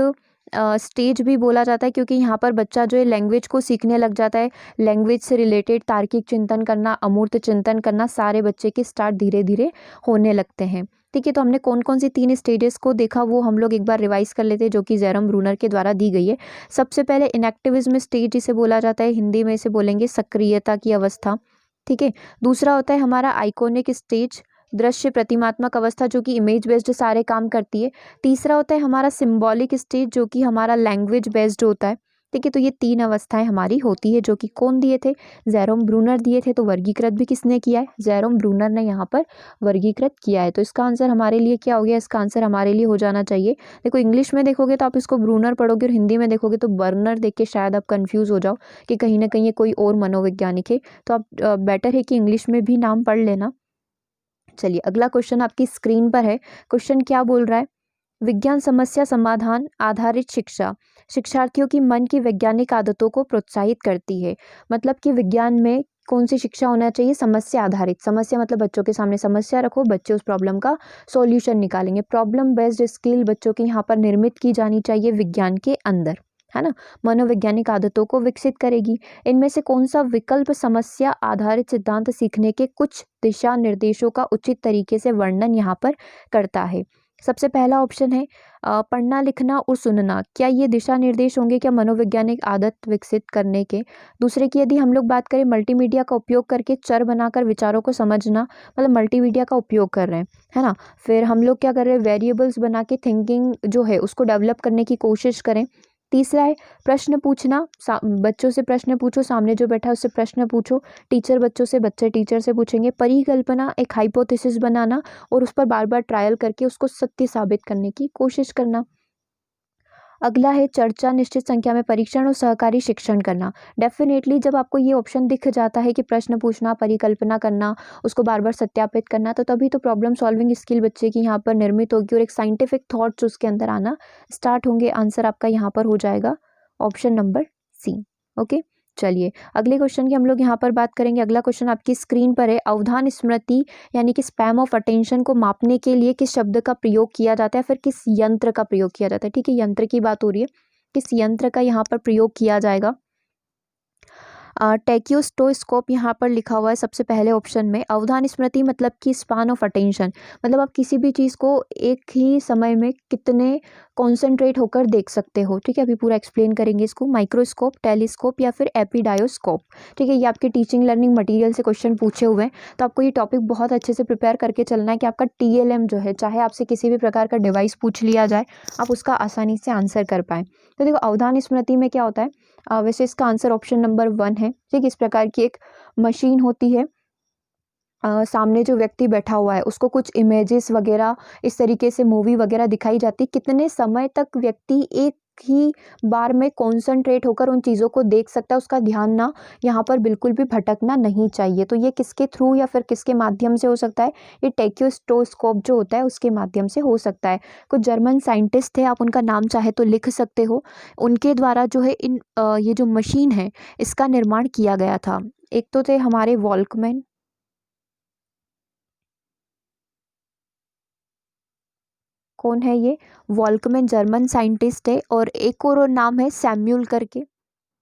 स्टेज भी बोला जाता है क्योंकि यहाँ पर बच्चा जो है लैंग्वेज को सीखने लग जाता है। लैंग्वेज से रिलेटेड तार्किक चिंतन करना, अमूर्त चिंतन करना सारे बच्चे के स्टार्ट धीरे धीरे होने लगते हैं। ठीक है। तो हमने कौन कौन सी 3 स्टेजेस को देखा वो हम लोग एक बार रिवाइज कर लेते हैं जो कि जेरोम ब्रूनर के द्वारा दी गई है। सबसे पहले इनएक्टिविज्म स्टेज इसे बोला जाता है, हिंदी में इसे बोलेंगे सक्रियता की अवस्था। ठीक है। दूसरा होता है हमारा आइकॉनिक स्टेज, दृश्य प्रतिमात्मक अवस्था जो कि इमेज बेस्ड सारे काम करती है। तीसरा होता है हमारा सिंबॉलिक स्टेज जो कि हमारा लैंग्वेज बेस्ड होता है। ठीक है। तो ये 3 अवस्थाएं हमारी होती है जो कि कौन दिए थे? जेरोम ब्रूनर दिए थे। तो वर्गीकृत भी किसने किया है? जेरोम ब्रूनर ने यहाँ पर वर्गीकृत किया है। तो इसका आंसर हमारे लिए क्या हो गया? इसका आंसर हमारे लिए हो जाना चाहिए, देखो इंग्लिश में देखोगे तो आप इसको ब्रूनर पढ़ोगे और हिंदी में देखोगे तो बर्नर देख के शायद आप कंफ्यूज हो जाओ कि कहीं ना कहीं ये कोई और मनोवैज्ञानिक है। तो आप बेटर है कि इंग्लिश में भी नाम पढ़ लेना। चलिए अगला क्वेश्चन आपकी स्क्रीन पर है। क्वेश्चन क्या बोल रहा है? विज्ञान समस्या समाधान आधारित शिक्षा शिक्षार्थियों की मन की वैज्ञानिक आदतों को प्रोत्साहित करती है। मतलब कि विज्ञान में कौन सी शिक्षा होना चाहिए? समस्या आधारित। समस्या मतलब बच्चों के सामने समस्या रखो, बच्चे उस प्रॉब्लम का सॉल्यूशन निकालेंगे। प्रॉब्लम बेस्ड स्किल बच्चों के यहाँ पर निर्मित की जानी चाहिए विज्ञान के अंदर, है ना। मनोवैज्ञानिक आदतों को विकसित करेगी। इनमें से कौन सा विकल्प समस्या आधारित सिद्धांत सीखने के कुछ दिशा निर्देशों का उचित तरीके से वर्णन यहाँ पर करता है? सबसे पहला ऑप्शन है पढ़ना लिखना और सुनना। क्या ये दिशा निर्देश होंगे क्या मनोवैज्ञानिक आदत विकसित करने के? दूसरे की यदि हम लोग बात करें मल्टीमीडिया का उपयोग करके चर बनाकर विचारों को समझना, मतलब मल्टीमीडिया का उपयोग कर रहे हैं, है ना। फिर हम लोग क्या कर रहे हैं? वेरिएबल्स बना के थिंकिंग जो है उसको डेवलप करने की कोशिश करें। तीसरा है प्रश्न पूछना, बच्चों से प्रश्न पूछो, सामने जो बैठा है उससे प्रश्न पूछो। टीचर बच्चों से, बच्चे टीचर से पूछेंगे। परिकल्पना, एक हाइपोथेसिस बनाना और उस पर बार बार ट्रायल करके उसको सत्य साबित करने की कोशिश करना। अगला है चर्चा, निश्चित संख्या में परीक्षण और सहकारी शिक्षण करना। डेफिनेटली जब आपको ये ऑप्शन दिख जाता है कि प्रश्न पूछना, परिकल्पना करना, उसको बार बार सत्यापित करना, तो तभी तो प्रॉब्लम सॉल्विंग स्किल बच्चे की यहाँ पर निर्मित होगी और एक साइंटिफिक थॉट्स उसके अंदर आना स्टार्ट होंगे। आंसर आपका यहाँ पर हो जाएगा ऑप्शन नंबर सी। ओके। चलिए अगले क्वेश्चन की हम लोग यहाँ पर बात करेंगे। अगला क्वेश्चन आपकी स्क्रीन पर है। अवधान स्मृति यानी कि स्पैम ऑफ अटेंशन को मापने के लिए किस शब्द का प्रयोग किया जाता है, फिर किस यंत्र का प्रयोग किया जाता है? ठीक है, यंत्र की बात हो रही है। किस यंत्र का यहाँ पर प्रयोग किया जाएगा? टेक्योस्टोस्कोप यहाँ पर लिखा हुआ है सबसे पहले ऑप्शन में। अवधान स्मृति मतलब कि स्पान ऑफ अटेंशन, मतलब आप किसी भी चीज़ को एक ही समय में कितने कॉन्सेंट्रेट होकर देख सकते हो। ठीक है, अभी पूरा एक्सप्लेन करेंगे इसको। माइक्रोस्कोप, टेलीस्कोप या फिर एपिडायोस्कोप। ठीक है, ये आपके टीचिंग लर्निंग मटेरियल से क्वेश्चन पूछे हुए हैं, तो आपको ये टॉपिक बहुत अच्छे से प्रिपेयर करके चलना है कि आपका TLM जो है, चाहे आपसे किसी भी प्रकार का डिवाइस पूछ लिया जाए, आप उसका आसानी से आंसर कर पाएँ। तो देखो अवधान स्मृति में क्या होता है, वैसे इसका आंसर ऑप्शन नंबर 1 है। ठीक, इस प्रकार की एक मशीन होती है। सामने जो व्यक्ति बैठा हुआ है उसको कुछ इमेजेस वगैरह इस तरीके से मूवी वगैरह दिखाई जाती, कितने समय तक व्यक्ति एक ही बार में कॉन्सेंट्रेट होकर उन चीज़ों को देख सकता है, उसका ध्यान ना यहाँ पर बिल्कुल भी भटकना नहीं चाहिए। तो ये किसके थ्रू या फिर किसके माध्यम से हो सकता है? ये टेक्योस्टोस्कोप जो होता है उसके माध्यम से हो सकता है। कुछ जर्मन साइंटिस्ट थे, आप उनका नाम चाहे तो लिख सकते हो, उनके द्वारा जो है ये जो मशीन है इसका निर्माण किया गया था। एक तो थे हमारे वॉल्कमैन, कौन है ये? वॉल्कमैन जर्मन साइंटिस्ट है, और एक और नाम है सैम्यूल करके।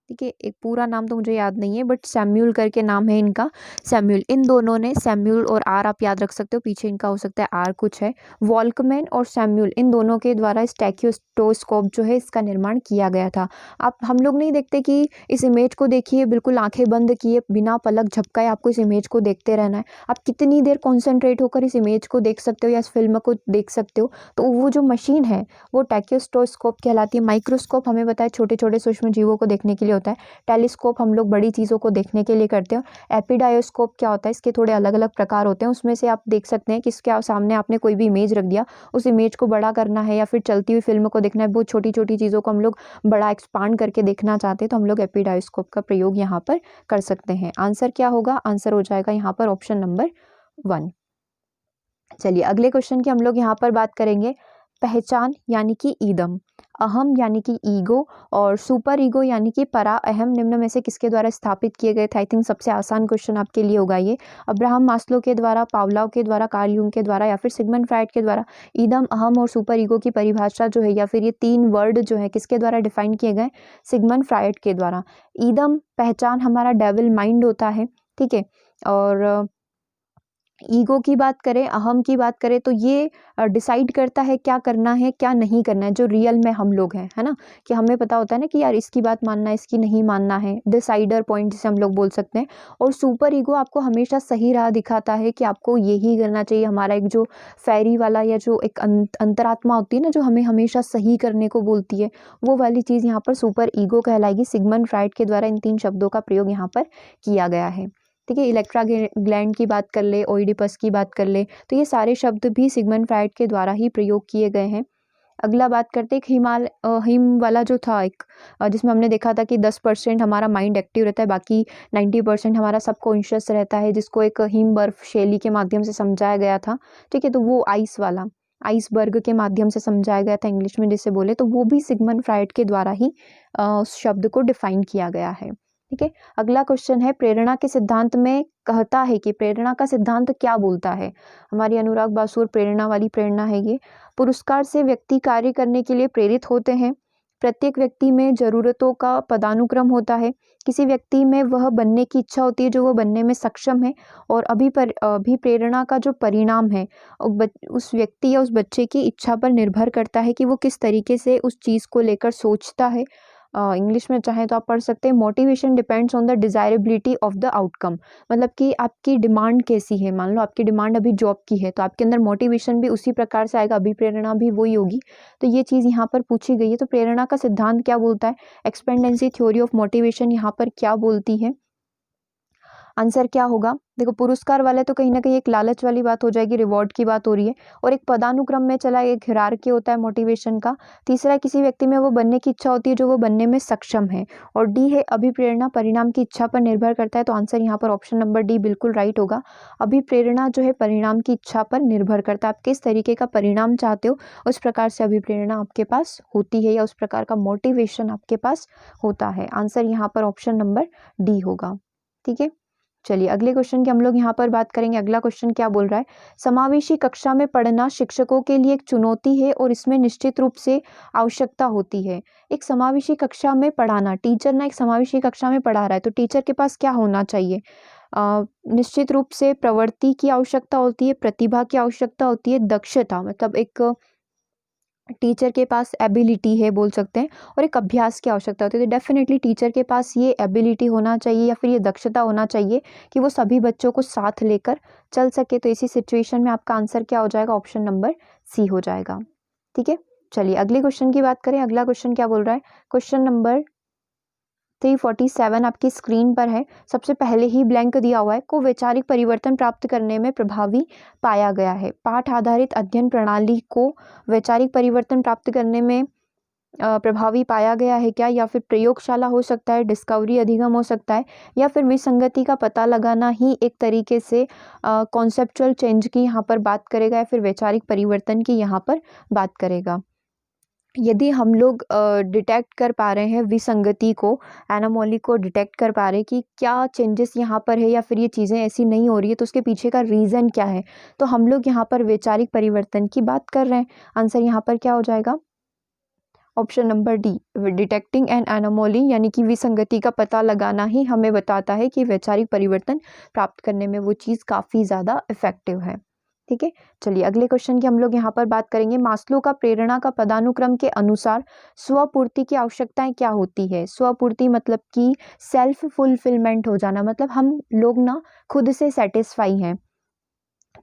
ठीक है, एक पूरा नाम तो मुझे याद नहीं है बट सैम्यूल करके नाम है इनका, सैम्यूल। इन दोनों ने, सैम्यूल और आर आप याद रख सकते हो, पीछे इनका हो सकता है आर कुछ है। वॉल्कमैन और सैम्यूल, इन दोनों के द्वारा स्टैक्योस्टोस्कोप जो है इसका निर्माण किया गया था। आप, हम लोग नहीं देखते कि इस इमेज को देखिए, बिल्कुल आंखें बंद किए बिना पलक झपकाए आपको इस इमेज को देखते रहना है। आप कितनी देर कॉन्सेंट्रेट होकर इस इमेज को देख सकते हो या इस फिल्म को देख सकते हो? तो वो जो मशीन है वो टैक्योस्टोस्कोप कहलाती है। माइक्रोस्कोप हमें पता है छोटे छोटे सूक्ष्म जीवों को देखने के लिए होता है। टेलीस्कोप हम लोग बड़ी चीज़ों को देखने के लिए करते हैं। एपिडायोस्कोप क्या होता है? इसके थोड़े अलग अलग प्रकार होते हैं, उसमें से आप देख सकते हैं कि इसके सामने आपने कोई भी इमेज रख दिया, उस इमेज को बड़ा करना है या फिर चलती हुई फिल्म को देखना है, बहुत छोटी छोटी चीज़ों को हम लोग बड़ा एक्सपांड करके देखना चाहते हैं, तो हम लोग एपिडायोस्कोप का प्रयोग यहाँ पर कर सकते हैं। आंसर क्या होगा? आंसर हो जाएगा यहाँ पर ऑप्शन नंबर 1। चलिए अगले क्वेश्चन की हम लोग यहाँ पर बात करेंगे। पहचान यानी कि ईदम, अहम यानी कि ईगो, और सुपर ईगो यानी कि परा अहम निम्न में से किसके द्वारा स्थापित किए गए थे? आई थिंक सबसे आसान क्वेश्चन आपके लिए होगा ये। अब्राहम मास्लो के द्वारा, पावलोव के द्वारा, कार्ल यूंग के द्वारा, या फिर सिगमंड फ्राइड के द्वारा। ईदम, अहम और सुपर ईगो की परिभाषा जो है या फिर ये 3 वर्ड जो है किसके द्वारा डिफाइन किए गए? सिगमंड फ्राइड के द्वारा। ईदम पहचान हमारा डेविल माइंड होता है, ठीक है, और ईगो की बात करें, अहम की बात करें, तो ये डिसाइड करता है क्या करना है क्या नहीं करना है, जो रियल में हम लोग हैं, है ना, कि हमें पता होता है ना कि यार इसकी बात मानना है इसकी नहीं मानना है, डिसाइडर पॉइंट जिसे हम लोग बोल सकते हैं। और सुपर ईगो आपको हमेशा सही राह दिखाता है कि आपको यही करना चाहिए। हमारा एक जो फेरी वाला या जो एक अंतरात्मा होती है ना, जो हमें हमेशा सही करने को बोलती है, वो वाली चीज़ यहाँ पर सुपर ईगो कहलाएगी। सिगमंड फ्राइड के द्वारा इन 3 शब्दों का प्रयोग यहाँ पर किया गया है। ठीक है, इलेक्ट्रा ग्लैंड की बात कर ले, ओइडिपस की बात कर ले, तो ये सारे शब्द भी सिगमंड फ्राइड के द्वारा ही प्रयोग किए गए हैं। अगला बात करते हैं हिम वाला जो था एक, जिसमें हमने देखा था कि 10% हमारा माइंड एक्टिव रहता है, बाकी 90% हमारा सबकॉन्शियस रहता है, जिसको एक हिम बर्फ शैली के माध्यम से समझाया गया था। ठीक है, तो वो आइस वाला, आइसबर्ग के माध्यम से समझाया गया था इंग्लिश में जिसे बोले, तो वो भी सिगमंड फ्राइड के द्वारा ही उस शब्द को डिफाइन किया गया है। ठीक है, अगला क्वेश्चन है, प्रेरणा के सिद्धांत में कहता है कि प्रेरणा का सिद्धांत क्या बोलता है? हमारी अनुराग बासु और प्रेरणा वाली प्रेरणा है ये। पुरस्कार से व्यक्ति कार्य करने के लिए प्रेरित होते हैं। प्रत्येक व्यक्ति में जरूरतों का पदानुक्रम होता है। किसी व्यक्ति में वह बनने की इच्छा होती है जो वह बनने में सक्षम है, और अभिप्रेरणा का जो परिणाम है उस व्यक्ति या उस बच्चे की इच्छा पर निर्भर करता है कि वो किस तरीके से उस चीज़ को लेकर सोचता है। इंग्लिश में चाहे तो आप पढ़ सकते हैं, motivation depends on the desirability of the outcome. मतलब कि आपकी डिमांड कैसी है, मान लो आपकी डिमांड अभी जॉब की है, तो आपके अंदर मोटिवेशन भी उसी प्रकार से आएगा, अभिप्रेरणा भी वही होगी। तो ये चीज़ यहाँ पर पूछी गई है। तो प्रेरणा का सिद्धांत क्या बोलता है? एक्सपेंडेंसी थ्योरी ऑफ मोटिवेशन यहाँ पर क्या बोलती है? आंसर क्या होगा? देखो, पुरस्कार वाले तो कहीं ना कहीं एक लालच वाली बात हो जाएगी, रिवॉर्ड की बात हो रही है, और एक पदानुक्रम में चला, एक हिरार्की होता है मोटिवेशन का। तीसरा, किसी व्यक्ति में वो बनने की इच्छा होती है जो वो बनने में सक्षम है, और डी है अभिप्रेरणा परिणाम की इच्छा पर निर्भर करता है। तो आंसर यहाँ पर ऑप्शन नंबर डी बिल्कुल राइट होगा। अभिप्रेरणा जो है परिणाम की इच्छा पर निर्भर करता है, आप किस तरीके का परिणाम चाहते हो उस प्रकार से अभिप्रेरणा आपके पास होती है, या उस प्रकार का मोटिवेशन आपके पास होता है। आंसर यहाँ पर ऑप्शन नंबर डी होगा। ठीक है, चलिए अगले क्वेश्चन की हम लोग यहाँ पर बात करेंगे। अगला क्वेश्चन क्या बोल रहा है? समावेशी कक्षा में पढ़ना शिक्षकों के लिए एक चुनौती है और इसमें निश्चित रूप से आवश्यकता होती है। एक समावेशी कक्षा में पढ़ाना, टीचर ना एक समावेशी कक्षा में पढ़ा रहा है, तो टीचर के पास क्या होना चाहिए? निश्चित रूप से प्रवृत्ति की आवश्यकता होती है, प्रतिभा की आवश्यकता होती है, दक्षता, मतलब एक टीचर के पास एबिलिटी है बोल सकते हैं, और एक अभ्यास की आवश्यकता होती है। तो डेफिनेटली टीचर के पास ये एबिलिटी होना चाहिए या फिर ये दक्षता होना चाहिए कि वो सभी बच्चों को साथ लेकर चल सके। तो इसी सिचुएशन में आपका आंसर क्या हो जाएगा? ऑप्शन नंबर सी हो जाएगा। ठीक है, चलिए अगले क्वेश्चन की बात करें। अगला क्वेश्चन क्या बोल रहा है? क्वेश्चन नंबर 347 आपकी स्क्रीन पर है, सबसे पहले ही ब्लैंक दिया हुआ है, को वैचारिक परिवर्तन प्राप्त करने में प्रभावी पाया गया है। पाठ आधारित अध्ययन प्रणाली को वैचारिक परिवर्तन प्राप्त करने में प्रभावी पाया गया है क्या, या फिर प्रयोगशाला हो सकता है, डिस्कवरी अधिगम हो सकता है, या फिर विसंगति का पता लगाना ही एक तरीके से कॉन्सेप्चुअल चेंज की यहाँ पर बात करेगा, या फिर वैचारिक परिवर्तन की यहाँ पर बात करेगा। यदि हम लोग डिटेक्ट कर पा रहे हैं विसंगति को, एनामोली को डिटेक्ट कर पा रहे हैं कि क्या चेंजेस यहाँ पर है या फिर ये चीज़ें ऐसी नहीं हो रही है, तो उसके पीछे का रीज़न क्या है, तो हम लोग यहाँ पर वैचारिक परिवर्तन की बात कर रहे हैं। आंसर यहाँ पर क्या हो जाएगा? Option number D, detecting an anomaly, यानी कि विसंगति का पता लगाना ही हमें बताता है कि वैचारिक परिवर्तन प्राप्त करने में वो चीज़ काफ़ी ज़्यादा इफेक्टिव है। ठीक है, चलिए अगले क्वेश्चन की हम लोग यहाँ पर बात करेंगे। मास्लो का प्रेरणा का पदानुक्रम के अनुसार स्वपूर्ति की आवश्यकताएं क्या होती है? स्वपूर्ति मतलब कि सेल्फ फुलफिलमेंट हो जाना, मतलब हम लोग ना खुद से सेटिस्फाई हैं,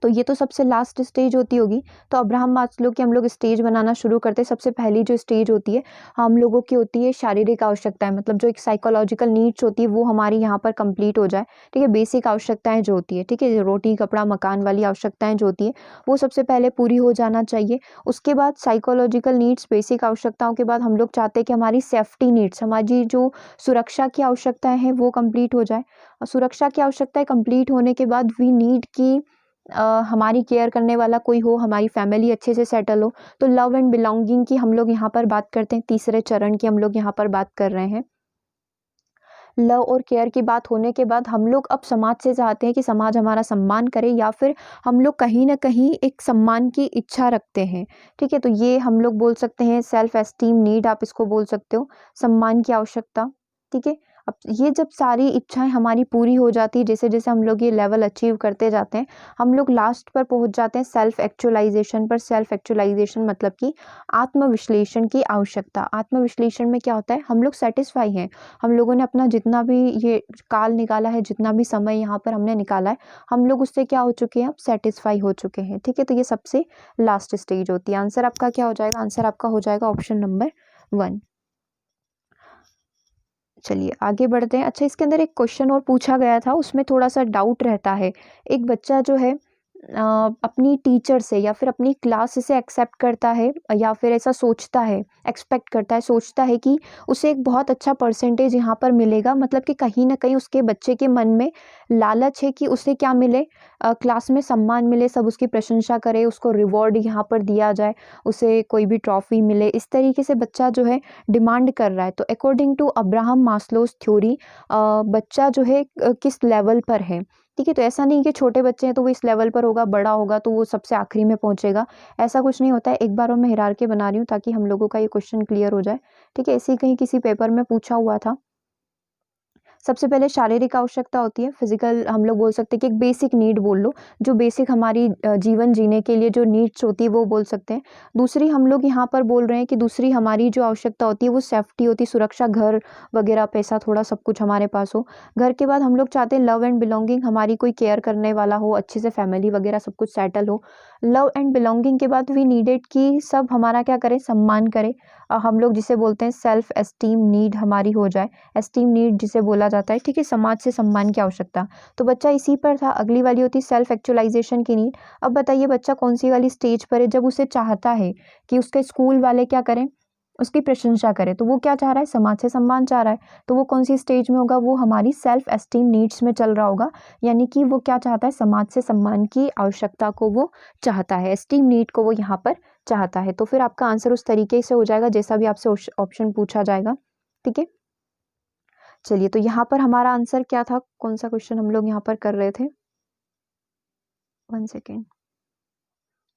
तो ये तो सबसे लास्ट स्टेज होती होगी। तो अब्राहम मास्लो की हम लोग स्टेज बनाना शुरू करते हैं। सबसे पहली जो स्टेज होती है हम लोगों की होती है शारीरिक आवश्यकताएं, मतलब जो एक साइकोलॉजिकल नीड्स होती है वो हमारी यहाँ पर कंप्लीट हो जाए। ठीक है, बेसिक आवश्यकताएं जो होती है, ठीक है, रोटी कपड़ा मकान वाली आवश्यकताएं जो होती है वो सबसे पहले पूरी हो जाना चाहिए। उसके बाद साइकोलॉजिकल नीड्स, बेसिक आवश्यकताओं के बाद हम लोग चाहते हैं कि हमारी सेफ्टी नीड्स, हमारी जो सुरक्षा की आवश्यकताएं हैं वो कंप्लीट हो जाए। और सुरक्षा की आवश्यकताएं कंप्लीट होने के बाद वी नीड की हमारी केयर करने वाला कोई हो, हमारी फैमिली अच्छे से सेटल हो। तो लव एंड बिलोंगिंग की हम लोग यहाँ पर बात करते हैं, तीसरे चरण की हम लोग यहाँ पर बात कर रहे हैं। लव और केयर की बात होने के बाद हम लोग अब समाज से चाहते हैं कि समाज हमारा सम्मान करे, या फिर हम लोग कहीं ना कहीं एक सम्मान की इच्छा रखते हैं। ठीक है, तो ये हम लोग बोल सकते हैं सेल्फ एस्टीम नीड, आप इसको बोल सकते हो, सम्मान की आवश्यकता। ठीक है, अब ये जब सारी इच्छाएं हमारी पूरी हो जाती है, जैसे जैसे हम लोग ये लेवल अचीव करते जाते हैं, हम लोग लास्ट पर पहुंच जाते हैं सेल्फ एक्चुअलाइजेशन पर। सेल्फ एक्चुअलाइजेशन मतलब कि आत्मविश्लेषण की आवश्यकता। आत्मविश्लेषण में क्या होता है, हम लोग सेटिस्फाई हैं, हम लोगों ने अपना जितना भी ये काल निकाला है, जितना भी समय यहाँ पर हमने निकाला है, हम लोग उससे क्या हो चुके हैं, अब सेटिस्फाई हो चुके हैं। ठीक है, तो ये सबसे लास्ट स्टेज होती है। आंसर आपका क्या हो जाएगा? आंसर आपका हो जाएगा ऑप्शन नंबर 1। चलिए आगे बढ़ते हैं। अच्छा, इसके अंदर एक क्वेश्चन और पूछा गया था, उसमें थोड़ा सा डाउट रहता है। एक बच्चा जो है अपनी टीचर से या फिर अपनी क्लास से एक्सेप्ट करता है, या फिर ऐसा सोचता है, एक्सपेक्ट करता है, सोचता है कि उसे एक बहुत अच्छा परसेंटेज यहाँ पर मिलेगा, मतलब कि कहीं ना कहीं उसके बच्चे के मन में लालच है कि उसे क्या मिले, क्लास में सम्मान मिले, सब उसकी प्रशंसा करे, उसको रिवॉर्ड यहाँ पर दिया जाए, उसे कोई भी ट्रॉफी मिले। इस तरीके से बच्चा जो है डिमांड कर रहा है। तो according to Abraham Maslow's theory बच्चा जो है किस लेवल पर है? ठीक है, तो ऐसा नहीं कि छोटे बच्चे हैं तो वो इस लेवल पर होगा, बड़ा होगा तो वो सबसे आखिरी में पहुंचेगा, ऐसा कुछ नहीं होता है। एक बार और मैं हिरारकी बना रही हूँ ताकि हम लोगों का ये क्वेश्चन क्लियर हो जाए। ठीक है, ऐसे ही कहीं किसी पेपर में पूछा हुआ था। सबसे पहले शारीरिक आवश्यकता होती है, फिजिकल हम लोग बोल सकते हैं कि एक बेसिक नीड बोल लो, जो बेसिक हमारी जीवन जीने के लिए जो नीड्स होती है वो बोल सकते हैं। दूसरी हम लोग यहाँ पर बोल रहे हैं कि दूसरी हमारी जो आवश्यकता होती है वो सेफ्टी होती है, सुरक्षा, घर वगैरह, पैसा, थोड़ा सब कुछ हमारे पास हो। घर के बाद हम लोग चाहते हैं लव एंड बिलोंगिंग, हमारी कोई केयर करने वाला हो, अच्छे से फैमिली वगैरह सब कुछ सेटल हो। लव एंड बिलोंगिंग के बाद वी नीडेड कि सब हमारा क्या करे, सम्मान करे। हम लोग जिसे बोलते हैं सेल्फ एस्टीम नीड हमारी हो जाए, एस्टीम नीड जिसे बोला जाता है। ठीक है, समाज से सम्मान की आवश्यकता, तो बच्चा इसी पर था। अगली वाली होती सेल्फ एक्चुअलाइजेशन की नीड। अब बताइए बच्चा कौन सी वाली स्टेज पर है? जब उसे चाहता है कि उसके स्कूल वाले क्या करें, उसकी प्रशंसा करें, तो वो क्या चाह रहा है, समाज से सम्मान चाह रहा है। तो वो कौन सी स्टेज में होगा? वो हमारी सेल्फ एस्टीम नीड्स में चल रहा होगा, यानी कि वो क्या चाहता है, समाज से सम्मान की आवश्यकता को वो चाहता है, एस्टीम नीड को वो यहाँ पर चाहता है। तो फिर आपका आंसर उस तरीके से हो जाएगा जैसा भी आपसे ऑप्शन पूछा जाएगा। ठीक है, चलिए तो यहाँ पर हमारा आंसर क्या था, कौन सा क्वेश्चन हम लोग यहाँ पर कर रहे थे, 1 सेकेंड,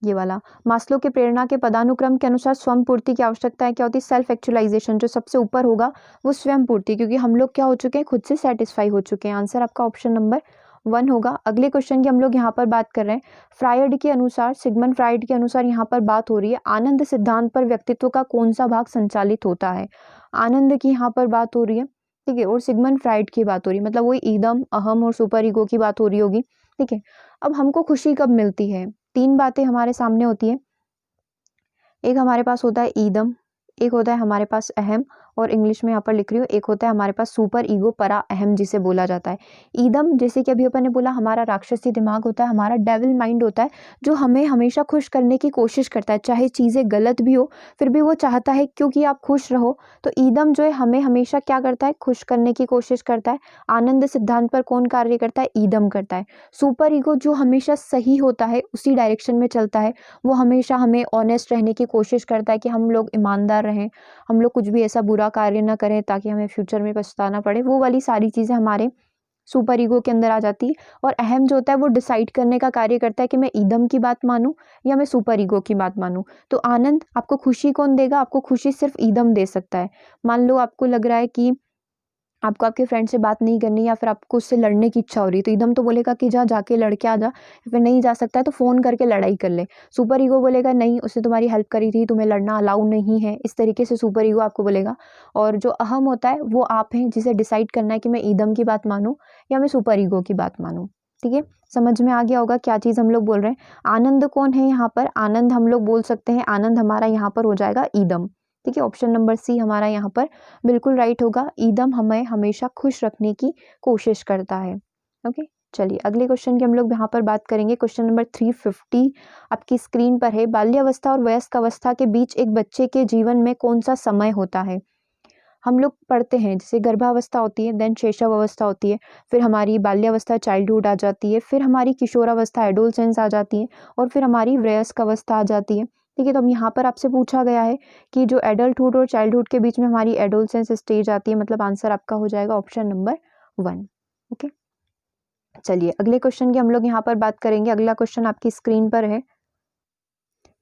ये वाला। मास्लो के प्रेरणा के पदानुक्रम के अनुसार स्वयं पूर्ति की आवश्यकता है क्या होती है? Self actualization. जो सबसे ऊपर होगा वो स्वयं पूर्ति, क्योंकि हम लोग क्या हो चुके हैं, खुद से सेटिस्फाई हो चुके हैं। आंसर आपका ऑप्शन नंबर 1 होगा। अगले क्वेश्चन की हम लोग यहाँ पर बात कर रहे हैं। फ्रायड के अनुसार, सिगमंड फ्रायड के अनुसार यहाँ पर बात हो रही है आनंद सिद्धांत पर व्यक्तित्व का कौन सा भाग संचालित होता है? आनंद की यहाँ पर बात हो रही है। ठीक है, और सिगमंड फ्रायड की बात हो रही है, मतलब वही ईदम, अहम और सुपर ईगो की बात हो रही होगी। ठीक है, अब हमको खुशी कब मिलती है? 3 बातें हमारे सामने होती है। एक हमारे पास होता है ईदम, एक होता है हमारे पास अहम, और इंग्लिश में यहाँ पर लिख रही हूँ। एक होता है हमारे पास सुपर ईगो, परा अहम जिसे बोला जाता है। ईदम, जैसे कि अभी अपन ने बोला, हमारा राक्षसी दिमाग होता है, हमारा डेविल माइंड होता है, जो हमें हमेशा खुश करने की कोशिश करता है, चाहे चीज़ें गलत भी हो फिर भी वो चाहता है क्योंकि आप खुश रहो। तो ईदम जो है हमें हमेशा क्या करता है, खुश करने की कोशिश करता है। आनंद सिद्धांत पर कौन कार्य करता है, ईदम करता है। सुपर ईगो जो हमेशा सही होता है, उसी डायरेक्शन में चलता है, वो हमेशा हमें ऑनेस्ट रहने की कोशिश करता है कि हम लोग ईमानदार रहें, हम लोग कुछ भी ऐसा बुरा कार्य ना करें ताकि हमें फ्यूचर में पछताना पड़े। वो वाली सारी चीज़ें हमारे सुपर ईगो के अंदर आ जाती है। और अहम जो होता है वो डिसाइड करने का कार्य करता है कि मैं ईदम की बात मानूं या मैं सुपर ईगो की बात मानूं। तो आनंद, आपको खुशी कौन देगा, आपको खुशी सिर्फ ईदम दे सकता है। मान लो आपको लग रहा है कि आपको आपके फ्रेंड से बात नहीं करनी या फिर आपको उससे लड़ने की इच्छा हो रही है, तो ईदम तो बोलेगा कि जा जाके लड़के आ जा, फिर नहीं जा सकता है तो फ़ोन करके लड़ाई कर ले। सुपर ईगो बोलेगा नहीं, उसने तुम्हारी हेल्प करी थी, तुम्हें लड़ना अलाउ नहीं है। इस तरीके से सुपर ईगो आपको बोलेगा। और जो अहम होता है वो आप हैं, जिसे डिसाइड करना है कि मैं ईदम की बात मानूं या मैं सुपर ईगो की बात मानूं। ठीक है, समझ में आ गया होगा क्या चीज़ हम लोग बोल रहे हैं। आनंद कौन है यहाँ पर, आनंद हम लोग बोल सकते हैं, आनंद हमारा यहाँ पर हो जाएगा ईदम। ठीक है, ऑप्शन नंबर सी हमारा यहाँ पर बिल्कुल राइट होगा। ईदम हमें हमेशा खुश रखने की कोशिश करता है। ओके, चलिए अगले क्वेश्चन की हम लोग यहाँ पर बात करेंगे। क्वेश्चन नंबर 350 आपकी स्क्रीन पर है। बाल्यावस्था और वयस्क अवस्था के बीच एक बच्चे के जीवन में कौन सा समय होता है। हम लोग पढ़ते हैं जैसे गर्भावस्था होती है, देन शैशव अवस्था होती है, फिर हमारी बाल्यावस्था चाइल्डहुड आ जाती है, फिर हमारी किशोरावस्था एडोलसेंस आ जाती है, और फिर हमारी वयस्क अवस्था आ जाती है। ठीक है, तो अब यहाँ पर आपसे पूछा गया है कि जो एडल्टहुड और चाइल्डहुड के बीच में हमारी एडोलसेंस स्टेज आती है, मतलब आंसर आपका हो जाएगा ऑप्शन नंबर 1। ओके, चलिए अगले क्वेश्चन की हम लोग यहाँ पर बात करेंगे। अगला क्वेश्चन आपकी स्क्रीन पर है।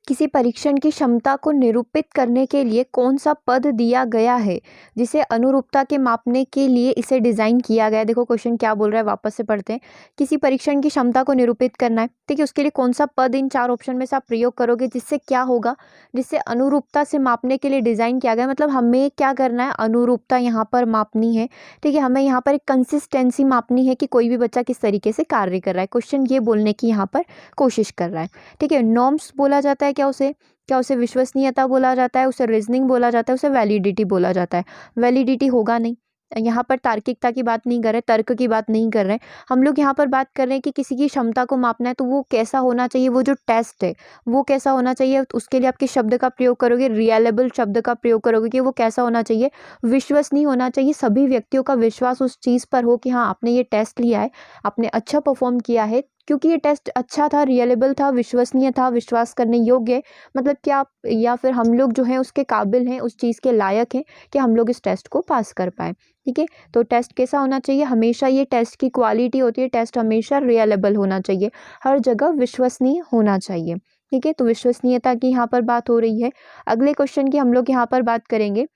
किसी परीक्षण की क्षमता को निरूपित करने के लिए कौन सा पद दिया गया है जिसे अनुरूपता के मापने के लिए इसे डिजाइन किया गया है। देखो क्वेश्चन क्या बोल रहा है, वापस से पढ़ते हैं। किसी परीक्षण की क्षमता को निरूपित करना है, ठीक है, उसके लिए कौन सा पद इन 4 ऑप्शन में से आप प्रयोग करोगे, जिससे क्या होगा, जिससे अनुरूपता से मापने के लिए डिजाइन किया गया। मतलब हमें क्या करना है, अनुरूपता यहाँ पर मापनी है। ठीक है, हमें यहाँ पर एक कंसिस्टेंसी मापनी है कि कोई भी बच्चा किस तरीके से कार्य कर रहा है। क्वेश्चन ये बोलने की यहाँ पर कोशिश कर रहा है। ठीक है, नॉर्म्स बोला जाता है, क्या उसे विश्वसनीयता बोला जाता है, उसे रीजनिंग बोला जाता है, उसे वैलिडिटी बोला जाता है। वैलिडिटी होगा नहीं, यहाँ पर तार्किकता की बात नहीं कर रहे, तर्क की बात नहीं कर रहे हैं। हम लोग यहाँ पर बात कर रहे हैं कि किसी की क्षमता को मापना है तो वो कैसा होना चाहिए, वो जो टेस्ट है वो कैसा होना चाहिए। तो उसके लिए आप किस शब्द का प्रयोग करोगे, रियलेबल शब्द का प्रयोग करोगे कि वो कैसा होना चाहिए, विश्वसनीय होना चाहिए। सभी व्यक्तियों का विश्वास उस चीज़ पर हो कि हाँ आपने ये टेस्ट लिया है, आपने अच्छा परफॉर्म किया है, क्योंकि ये टेस्ट अच्छा था, रियलेबल था, विश्वसनीय था, विश्वास करने योग्य है। मतलब क्या आप या फिर हम लोग जो हैं उसके काबिल हैं, उस चीज़ के लायक हैं कि हम लोग इस टेस्ट को पास कर पाएँ। ठीक है, तो टेस्ट कैसा होना चाहिए, हमेशा ये टेस्ट की क्वालिटी होती है, टेस्ट हमेशा रियलेबल होना चाहिए, हर जगह विश्वसनीय होना चाहिए। ठीक है, तो विश्वसनीयता की यहाँ पर बात हो रही है। अगले क्वेश्चन की हम लोग यहाँ पर बात करेंगे।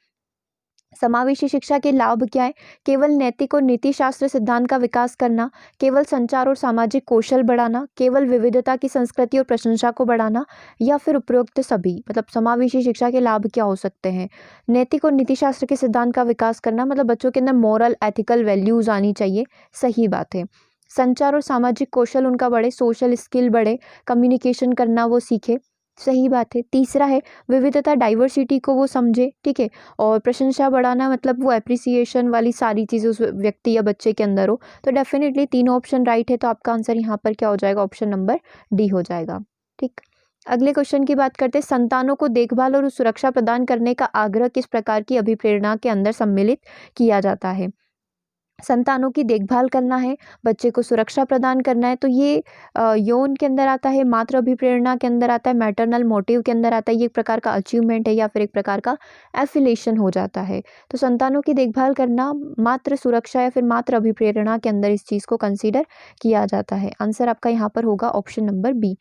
समावेशी शिक्षा के लाभ क्या है। केवल नैतिक और नीति शास्त्र सिद्धांत का विकास करना, केवल संचार और सामाजिक कौशल बढ़ाना, केवल विविधता की संस्कृति और प्रशंसा को बढ़ाना, या फिर उपरोक्त सभी। मतलब समावेशी शिक्षा के लाभ क्या हो सकते हैं। नैतिक और नीति शास्त्र के सिद्धांत का विकास करना, मतलब बच्चों के अंदर मॉरल एथिकल वैल्यूज आनी चाहिए, सही बात है। संचार और सामाजिक कौशल उनका बढ़े, सोशल स्किल बढ़े, कम्युनिकेशन करना वो सीखे, सही बात है। तीसरा है विविधता, डाइवर्सिटी को वो समझे, ठीक है। और प्रशंसा बढ़ाना, मतलब वो एप्रिसिएशन वाली सारी चीज़ें उस व्यक्ति या बच्चे के अंदर हो। तो डेफिनेटली तीनों ऑप्शन राइट है, तो आपका आंसर यहाँ पर क्या हो जाएगा, ऑप्शन नंबर डी हो जाएगा। ठीक, अगले क्वेश्चन की बात करते हैं। संतानों को देखभाल और सुरक्षा प्रदान करने का आग्रह किस प्रकार की अभिप्रेरणा के अंदर सम्मिलित किया जाता है। संतानों की देखभाल करना है, बच्चे को सुरक्षा प्रदान करना है, तो ये यौन के अंदर आता है, मातृ अभिप्रेरणा के अंदर आता है, मैटरनल मोटिव के अंदर आता है। ये एक प्रकार का अचीवमेंट है या फिर एक प्रकार का एफिलेशन हो जाता है। तो संतानों की देखभाल करना मातृ सुरक्षा या फिर मातृ अभिप्रेरणा के अंदर इस चीज़ को कंसीडर किया जाता है। आंसर आपका यहाँ पर होगा ऑप्शन नंबर बी।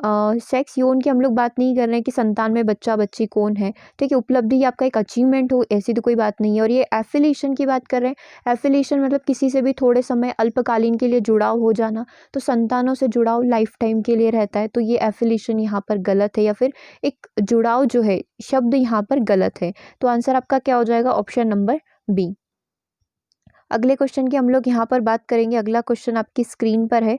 सेक्स यौन की हम लोग बात नहीं कर रहे हैं कि संतान में बच्चा बच्ची कौन है, ठीक है। उपलब्धि आपका एक अचीवमेंट हो, ऐसी तो कोई बात नहीं है। और ये एफिलेशन की बात कर रहे हैं। एफिलेशन मतलब किसी से भी थोड़े समय अल्पकालीन के लिए जुड़ाव हो जाना, तो संतानों से जुड़ाव लाइफ टाइम के लिए रहता है, तो ये एफिलेशन यहाँ पर गलत है, या फिर एक जुड़ाव जो है शब्द यहाँ पर गलत है। तो आंसर आपका क्या हो जाएगा, ऑप्शन नंबर बी। अगले क्वेश्चन की हम लोग यहाँ पर बात करेंगे। अगला क्वेश्चन आपकी स्क्रीन पर है।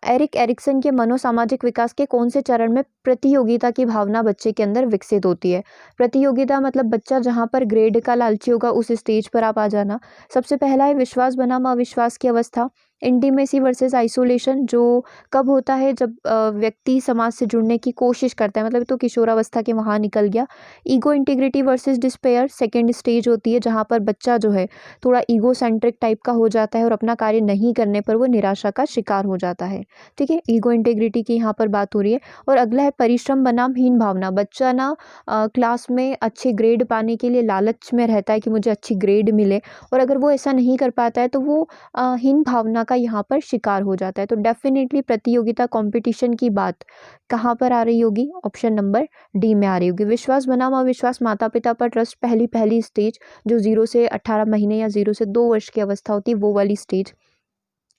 एरिक एरिक्सन के मनोसामाजिक विकास के कौन से चरण में प्रतियोगिता की भावना बच्चे के अंदर विकसित होती है? प्रतियोगिता मतलब बच्चा जहाँ पर ग्रेड का लालची होगा उस स्टेज पर आप आ जाना। सबसे पहला है विश्वास बनाम अविश्वास की अवस्था। इंटीमेसी वर्सेस आइसोलेशन, जो कब होता है जब व्यक्ति समाज से जुड़ने की कोशिश करता है, मतलब तो किशोरावस्था के वहाँ निकल गया। Ego integrity versus despair second stage होती है, जहाँ पर बच्चा जो है थोड़ा ईगो सेंट्रिक टाइप का हो जाता है और अपना कार्य नहीं करने पर वो निराशा का शिकार हो जाता है। ठीक है, ईगो इंटीग्रिटी की यहाँ पर बात हो रही है। और अगला है परिश्रम बनाम हीन भावना। बच्चा ना क्लास में अच्छे ग्रेड पाने के लिए लालच में रहता है कि मुझे अच्छी ग्रेड मिले, और अगर वो ऐसा नहीं कर पाता है तो वो हीन भावना का यहाँ पर शिकार हो जाता है। तो डेफिनेटली प्रतियोगिता कंपटीशन की बात कहाँ पर आ रही होगी? ऑप्शन नंबर डी में आ रही होगी। विश्वास बनाम अविश्वास, माता पिता पर ट्रस्ट, पहली स्टेज जो 0 से 18 महीने या 0 से 2 वर्ष की अवस्था होती है, वो वाली स्टेज।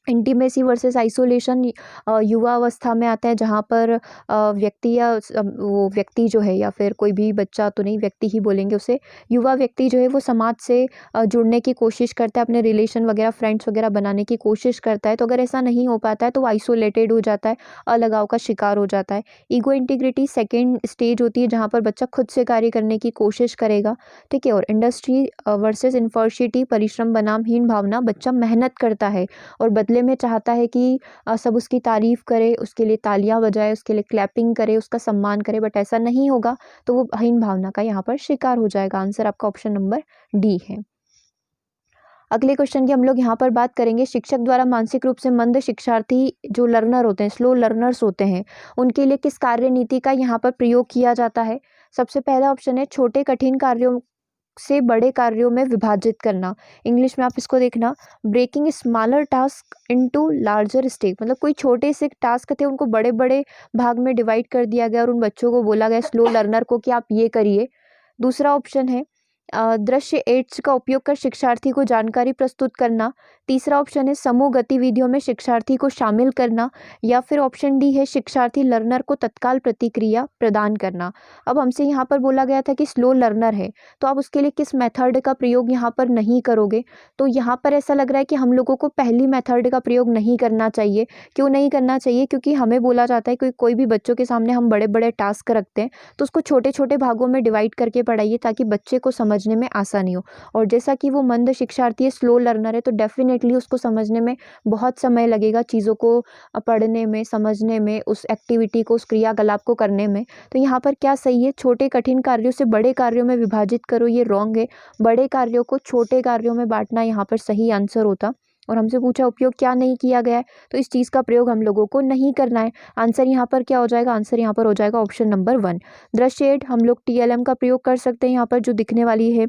इंटीमेसी वर्सेस आइसोलेशन युवा अवस्था में आता है, जहाँ पर व्यक्ति या वो व्यक्ति जो है, या फिर कोई भी बच्चा तो नहीं, व्यक्ति ही बोलेंगे उसे, युवा व्यक्ति जो है वो समाज से जुड़ने की कोशिश करता है, अपने रिलेशन वगैरह फ्रेंड्स वगैरह बनाने की कोशिश करता है। तो अगर ऐसा नहीं हो पाता है तो वो आइसोलेटेड हो जाता है, अलगाव का शिकार हो जाता है। ईगो इंटीग्रिटी सेकेंड स्टेज होती है, जहाँ पर बच्चा खुद से कार्य करने की कोशिश करेगा। ठीक है, और इंडस्ट्री वर्सेस इन्फर्सिटी, परिश्रम बनाम हीन भावना, बच्चा मेहनत करता है और बदले में चाहता है कि सब उसकी तारीफ करे, उसके लिए तालियां बजाए, उसके लिए क्लैपिंग करे, उसका सम्मान करे, बट ऐसा नहीं होगा तो वो हीन भावना का यहाँ पर शिकार हो जाएगा। आंसर आपका ऑप्शन नंबर डी है। अगले क्वेश्चन की हम लोग यहाँ पर बात करेंगे, शिक्षक द्वारा मानसिक रूप से मंद शिक्षार्थी जो लर्नर होते हैं, स्लो लर्नर्स होते हैं, उनके लिए किस कार्य नीति का यहाँ पर प्रयोग किया जाता है? सबसे पहला ऑप्शन है छोटे कठिन कार्यों से बड़े कार्यों में विभाजित करना। इंग्लिश में आप इसको देखना, breaking smaller task into larger step, मतलब कोई छोटे से टास्क थे उनको बड़े बड़े भाग में डिवाइड कर दिया गया और उन बच्चों को बोला गया, स्लो लर्नर को, कि आप ये करिए। दूसरा ऑप्शन है दृश्य एड्स का उपयोग कर शिक्षार्थी को जानकारी प्रस्तुत करना। तीसरा ऑप्शन है समूह गतिविधियों में शिक्षार्थी को शामिल करना, या फिर ऑप्शन डी है शिक्षार्थी लर्नर को तत्काल प्रतिक्रिया प्रदान करना। अब हमसे यहाँ पर बोला गया था कि स्लो लर्नर है, तो आप उसके लिए किस मेथड का प्रयोग यहाँ पर नहीं करोगे? तो यहाँ पर ऐसा लग रहा है कि हम लोगों को पहली मेथड का प्रयोग नहीं करना चाहिए। क्यों नहीं करना चाहिए? क्योंकि हमें बोला जाता है कि कोई भी बच्चों के सामने हम बड़े बड़े टास्क रखते हैं तो उसको छोटे छोटे भागों में डिवाइड करके पढ़ाइए, ताकि बच्चे को समझने में आसानी हो। और जैसा कि वो मंद शिक्षार्थी है, स्लो लर्नर है, तो डेफिनेटली उसको समझने में बहुत समय लगेगा, चीज़ों को पढ़ने में, समझने में, उस एक्टिविटी को, उस क्रियाकलाप को करने में। तो यहाँ पर क्या सही है? छोटे कठिन कार्यों से बड़े कार्यों में विभाजित करो, ये रॉन्ग है। बड़े कार्यों को छोटे कार्यों में बांटना यहाँ पर सही आंसर होता। और हमसे पूछा उपयोग क्या नहीं किया गया है, तो इस चीज़ का प्रयोग हम लोगों को नहीं करना है। आंसर यहाँ पर क्या हो जाएगा? आंसर यहाँ पर हो जाएगा ऑप्शन नंबर 1, दृश्य एड। हम लोग TLM का प्रयोग कर सकते हैं, यहाँ पर जो दिखने वाली है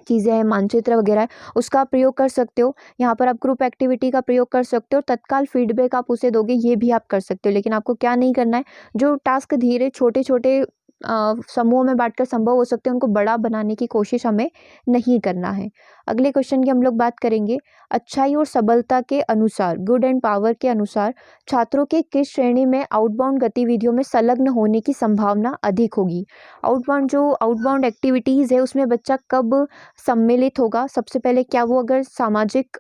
चीज़ें हैं, मानचित्र वगैरह है, उसका प्रयोग कर सकते हो। यहाँ पर आप ग्रुप एक्टिविटी का प्रयोग कर सकते हो, तत्काल फीडबैक आप उसे दोगे, ये भी आप कर सकते हो। लेकिन आपको क्या नहीं करना है? जो टास्क धीरे छोटे छोटे समूहों में बांटकर संभव हो सकते हैं, उनको बड़ा बनाने की कोशिश हमें नहीं करना है। अगले क्वेश्चन की हम लोग बात करेंगे, अच्छाई और सबलता के अनुसार, गुड एंड पावर के अनुसार छात्रों के किस श्रेणी में आउटबाउंड गतिविधियों में संलग्न होने की संभावना अधिक होगी? आउटबाउंड एक्टिविटीज़ है, उसमें बच्चा कब सम्मिलित होगा? सबसे पहले, क्या वो अगर सामाजिक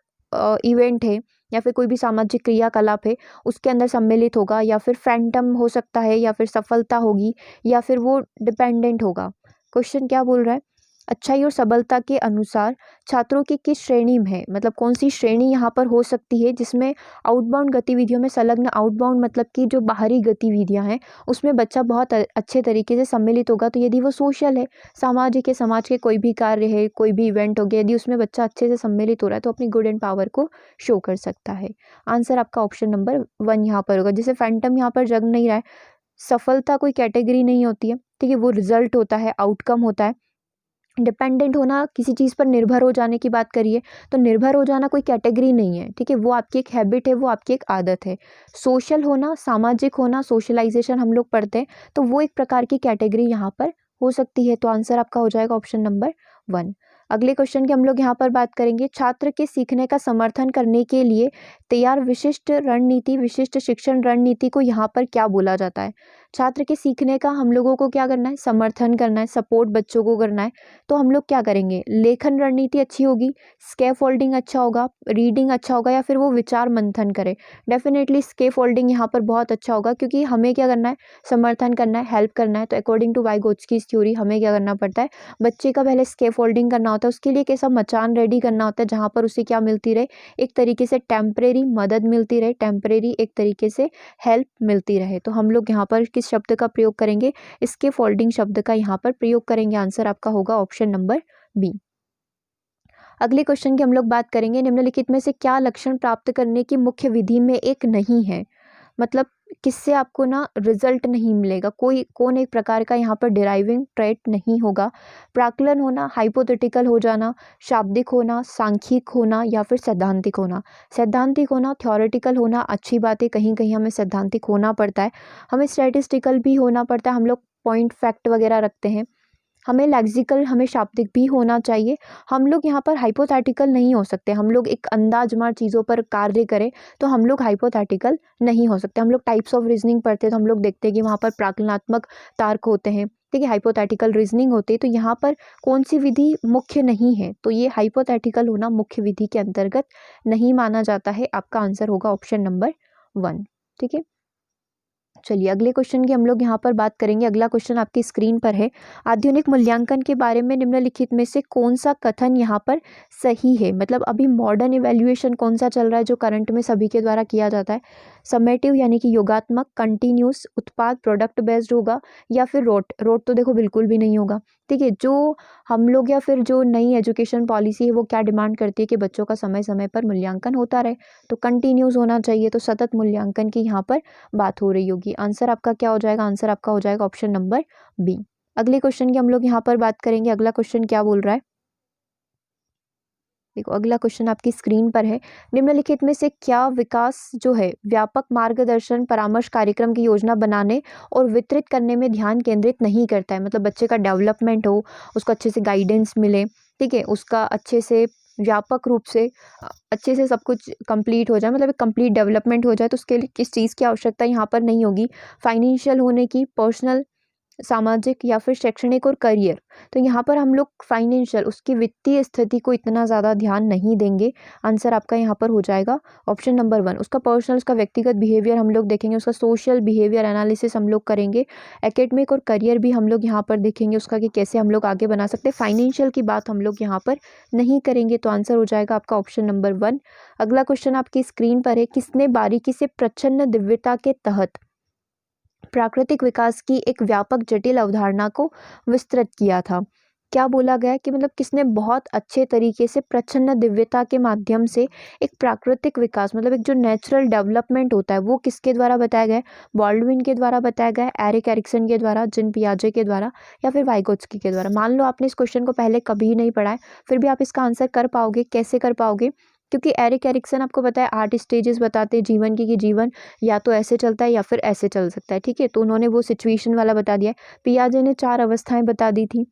इवेंट है या फिर कोई भी सामाजिक क्रियाकलाप है उसके अंदर सम्मिलित होगा, या फिर फैंटम हो सकता है, या फिर सफलता होगी, या फिर वो डिपेंडेंट होगा? क्वेश्चन क्या बोल रहा है? अच्छाई और सबलता के अनुसार छात्रों की किस श्रेणी में है, मतलब कौन सी श्रेणी यहाँ पर हो सकती है जिसमें आउटबाउंड गतिविधियों में संलग्न, आउटबाउंड मतलब कि जो बाहरी गतिविधियाँ हैं उसमें बच्चा बहुत अच्छे तरीके से सम्मिलित होगा। तो यदि वो सोशल है, सामाजिक है, समाज के कोई भी कार्य है, कोई भी इवेंट हो गया, यदि उसमें बच्चा अच्छे से सम्मिलित हो रहा है तो अपनी गुड एंड पावर को शो कर सकता है। आंसर आपका ऑप्शन नंबर 1 यहाँ पर होगा। जैसे फैंटम यहाँ पर जग नहीं रहा है, सफलता कोई कैटेगरी नहीं होती है, ठीक है, वो रिजल्ट होता है, आउटकम होता है। डिपेंडेंट होना, किसी चीज़ पर निर्भर हो जाने की बात करिए तो निर्भर हो जाना कोई कैटेगरी नहीं है, ठीक है, वो आपकी एक हैबिट है, वो आपकी एक आदत है। सोशल होना, सामाजिक होना, सोशलाइजेशन हम लोग पढ़ते हैं, तो वो एक प्रकार की कैटेगरी यहाँ पर हो सकती है। तो आंसर आपका हो जाएगा ऑप्शन नंबर 1। अगले क्वेश्चन की हम लोग यहाँ पर बात करेंगे, छात्र के सीखने का समर्थन करने के लिए तैयार विशिष्ट रणनीति, विशिष्ट शिक्षण रणनीति को यहाँ पर क्या बोला जाता है? छात्र के सीखने का हम लोगों को क्या करना है, समर्थन करना है, सपोर्ट बच्चों को करना है। तो हम लोग क्या करेंगे, लेखन रणनीति अच्छी होगी, स्केप फोल्डिंग अच्छा होगा, रीडिंग अच्छा होगा, या फिर वो विचार मंथन करे। डेफिनेटली स्केप फोल्डिंग यहाँ पर बहुत अच्छा होगा, क्योंकि हमें क्या करना है, समर्थन करना है, हेल्प करना है। तो अकॉर्डिंग टू वाइगोत्स्की थ्योरी हमें क्या करना पड़ता है, बच्चे का पहले स्केप फोल्डिंग करना होता है, उसके लिए कैसा मचान रेडी करना होता है जहाँ पर उसे क्या मिलती रहे, एक तरीके से टेम्परेरी मदद मिलती रहे, टेम्परेरी एक तरीके से हेल्प मिलती रहे। तो हम लोग यहाँ पर किस शब्द का प्रयोग करेंगे, इसके फोल्डिंग शब्द का यहाँ पर प्रयोग करेंगे। आंसर आपका होगा ऑप्शन नंबर बी। अगले क्वेश्चन की हम लोग बात करेंगे, निम्नलिखित में से क्या लक्षण प्राप्त करने की मुख्य विधि में एक नहीं है। मतलब किससे आपको ना रिजल्ट नहीं मिलेगा, कौन एक प्रकार का यहाँ पर डिराइविंग ट्रेट नहीं होगा। प्राक्कलन होना, हाइपोथेटिकल हो जाना, शाब्दिक होना, सांख्यिक होना, या फिर सैद्धांतिक होना। सैद्धांतिक होना, थ्योरेटिकल होना अच्छी बात है, कहीं कहीं हमें सैद्धांतिक होना पड़ता है, हमें स्टैटिस्टिकल भी होना पड़ता है, हम लोग पॉइंट फैक्ट वगैरह रखते हैं, हमें लेक्सिकल, हमें शाब्दिक भी होना चाहिए। हम लोग यहाँ पर हाइपोथेटिकल नहीं हो सकते, हम लोग एक अंदाजमार चीज़ों पर कार्य करें तो हम लोग हाइपोथेटिकल नहीं हो सकते। हम लोग टाइप्स ऑफ रीजनिंग पढ़ते हैं तो हम लोग देखते हैं कि वहाँ पर प्राक्कलनात्मक तर्क होते हैं, ठीक है, हाइपोथेटिकल रीजनिंग होती है। तो यहाँ पर कौन सी विधि मुख्य नहीं है, तो ये हाइपोथेटिकल होना मुख्य विधि के अंतर्गत नहीं माना जाता है। आपका आंसर होगा ऑप्शन नंबर 1, ठीक है। चलिए अगले क्वेश्चन की हम लोग यहाँ पर बात करेंगे। अगला क्वेश्चन आपकी स्क्रीन पर है, आधुनिक मूल्यांकन के बारे में निम्नलिखित में से कौन सा कथन यहाँ पर सही है। मतलब अभी मॉडर्न इवैल्यूएशन कौन सा चल रहा है जो करंट में सभी के द्वारा किया जाता है, समेटिव यानी कि योगात्मक, कंटिन्यूस, उत्पाद प्रोडक्ट बेस्ड होगा, या फिर रोट तो देखो बिल्कुल भी नहीं होगा, ठीक है। जो हम लोग या फिर जो नई एजुकेशन पॉलिसी है वो क्या डिमांड करती है कि बच्चों का समय समय पर मूल्यांकन होता रहे, तो कंटिन्यूस होना चाहिए, तो सतत मूल्यांकन की यहाँ पर बात हो रही होगी। आंसर आपका क्या हो जाएगा, आंसर आपका हो जाएगा ऑप्शन नंबर बी। अगले क्वेश्चन की हम लोग यहाँ पर बात करेंगे। अगला क्वेश्चन क्या बोल रहा है, देखो अगला क्वेश्चन आपकी स्क्रीन पर है, निम्नलिखित में से क्या विकास जो है व्यापक मार्गदर्शन परामर्श कार्यक्रम की योजना बनाने और वितरित करने में ध्यान केंद्रित नहीं करता है। मतलब बच्चे का डेवलपमेंट हो, उसको अच्छे से गाइडेंस मिले, ठीक है, उसका अच्छे से व्यापक रूप से अच्छे से सब कुछ कंप्लीट हो जाए, मतलब एक कंप्लीट डेवलपमेंट हो जाए, तो उसके लिए किस चीज़ की आवश्यकता यहाँ पर नहीं होगी, फाइनेंशियल होने की, पर्सनल, सामाजिक, या फिर शैक्षणिक और करियर। तो यहाँ पर हम लोग फाइनेंशियल, उसकी वित्तीय स्थिति को इतना ज़्यादा ध्यान नहीं देंगे। आंसर आपका यहाँ पर हो जाएगा ऑप्शन नंबर 1। उसका पर्सनल, उसका व्यक्तिगत बिहेवियर हम लोग देखेंगे, उसका सोशल बिहेवियर एनालिसिस हम लोग करेंगे, एकेडमिक और करियर भी हम लोग यहाँ पर देखेंगे उसका कि कैसे हम लोग आगे बना सकते हैं। फाइनेंशियल की बात हम लोग यहाँ पर नहीं करेंगे, तो आंसर हो जाएगा आपका ऑप्शन नंबर 1। अगला क्वेश्चन आपकी स्क्रीन पर है, किसने बारीकी से प्रच्छन्न दिव्यता के तहत प्राकृतिक विकास की एक व्यापक जटिल अवधारणा को विस्तृत किया था। क्या बोला गया कि मतलब किसने बहुत अच्छे तरीके से प्रच्छन्न दिव्यता के माध्यम से एक प्राकृतिक विकास, मतलब एक जो नेचुरल डेवलपमेंट होता है वो किसके द्वारा बताया गया है, बॉल्डविन के द्वारा बताया गया है, एरिक एरिक्सन के द्वारा, जिन पियाजे के द्वारा, या फिर वाइगोत्स्की के द्वारा। मान लो आपने इस क्वेश्चन को पहले कभी नहीं पढ़ा है, फिर भी आप इसका आंसर कर पाओगे। कैसे कर पाओगे, क्योंकि एरिक एरिक्सन आपको पता है 8 स्टेजेस बताते हैं जीवन की, कि जीवन या तो ऐसे चलता है या फिर ऐसे चल सकता है, ठीक है, तो उन्होंने वो सिचुएशन वाला बता दिया है। पियाजे ने 4 अवस्थाएं बता दी थी,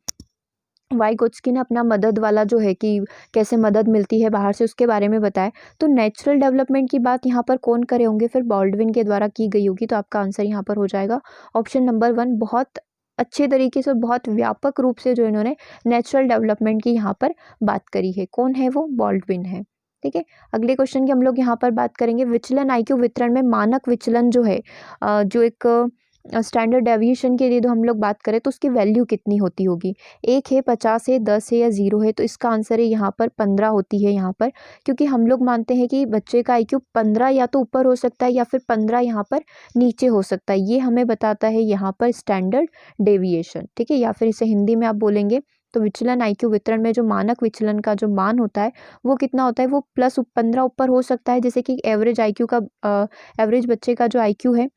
वाइगोत्स्की ने अपना मदद वाला जो है कि कैसे मदद मिलती है बाहर से, उसके बारे में बताया। तो नेचुरल डेवलपमेंट की बात यहाँ पर कौन करे होंगे, फिर बॉल्डविन के द्वारा की गई होगी। तो आपका आंसर यहाँ पर हो जाएगा ऑप्शन नंबर 1। बहुत अच्छे तरीके से, बहुत व्यापक रूप से जो इन्होंने नेचुरल डेवलपमेंट की यहाँ पर बात करी है। कौन है वो, बॉल्डविन है, ठीक है। अगले क्वेश्चन की हम लोग यहाँ पर बात करेंगे, विचलन आईक्यू वितरण में मानक विचलन जो है, जो एक स्टैंडर्ड डेविएशन के लिए जो हम लोग बात करें तो उसकी वैल्यू कितनी होती होगी, 1 है, 50 है, 10 है, या 0 है। तो इसका आंसर है यहाँ पर 15 होती है यहाँ पर, क्योंकि हम लोग मानते हैं कि बच्चे का आईक्यू 15 या तो ऊपर हो सकता है या फिर 15 यहाँ पर नीचे हो सकता है। ये हमें बताता है यहाँ पर स्टैंडर्ड डेविएशन, ठीक है, या फिर इसे हिंदी में आप बोलेंगे तो विचलन आईक्यू वितरण में जो मानक विचलन का जो मान होता है वो कितना होता है, वो प्लस 15 ऊपर हो सकता है। जैसे कि एवरेज आईक्यू का एवरेज बच्चे का जो आईक्यू है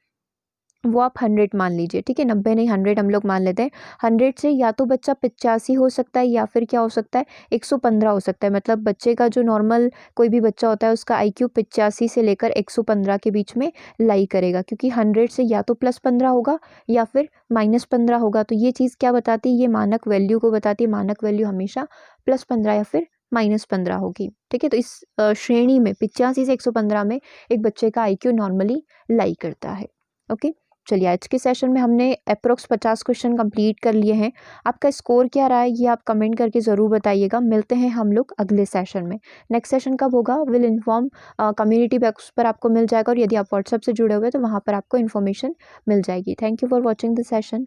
वो आप 100 मान लीजिए, ठीक है, 90 नहीं 100 हम लोग मान लेते हैं। 100 से या तो बच्चा 85 हो सकता है या फिर क्या हो सकता है 115 हो सकता है। मतलब बच्चे का जो नॉर्मल कोई भी बच्चा होता है उसका आईक्यू 85 से लेकर 115 के बीच में लाई करेगा, क्योंकि 100 से या तो +15 होगा या फिर -15 होगा। तो ये चीज़ क्या बताती है, ये मानक वैल्यू को बताती है। मानक वैल्यू हमेशा +15 या फिर -15 होगी, ठीक है। तो इस श्रेणी में 85 से 115 में एक बच्चे का आईक्यू नॉर्मली लाई करता है, ओके। चलिए आज के सेशन में हमने अप्रोक्स 50 क्वेश्चन कंप्लीट कर लिए हैं। आपका स्कोर क्या रहा है ये आप कमेंट करके ज़रूर बताइएगा। मिलते हैं हम लोग अगले सेशन में। नेक्स्ट सेशन कब होगा विल इन्फॉर्म, कम्युनिटी बॉक्स पर आपको मिल जाएगा, और यदि आप व्हाट्सएप से जुड़े हुए तो वहाँ पर आपको इन्फॉर्मेशन मिल जाएगी। Thank you for watching the session.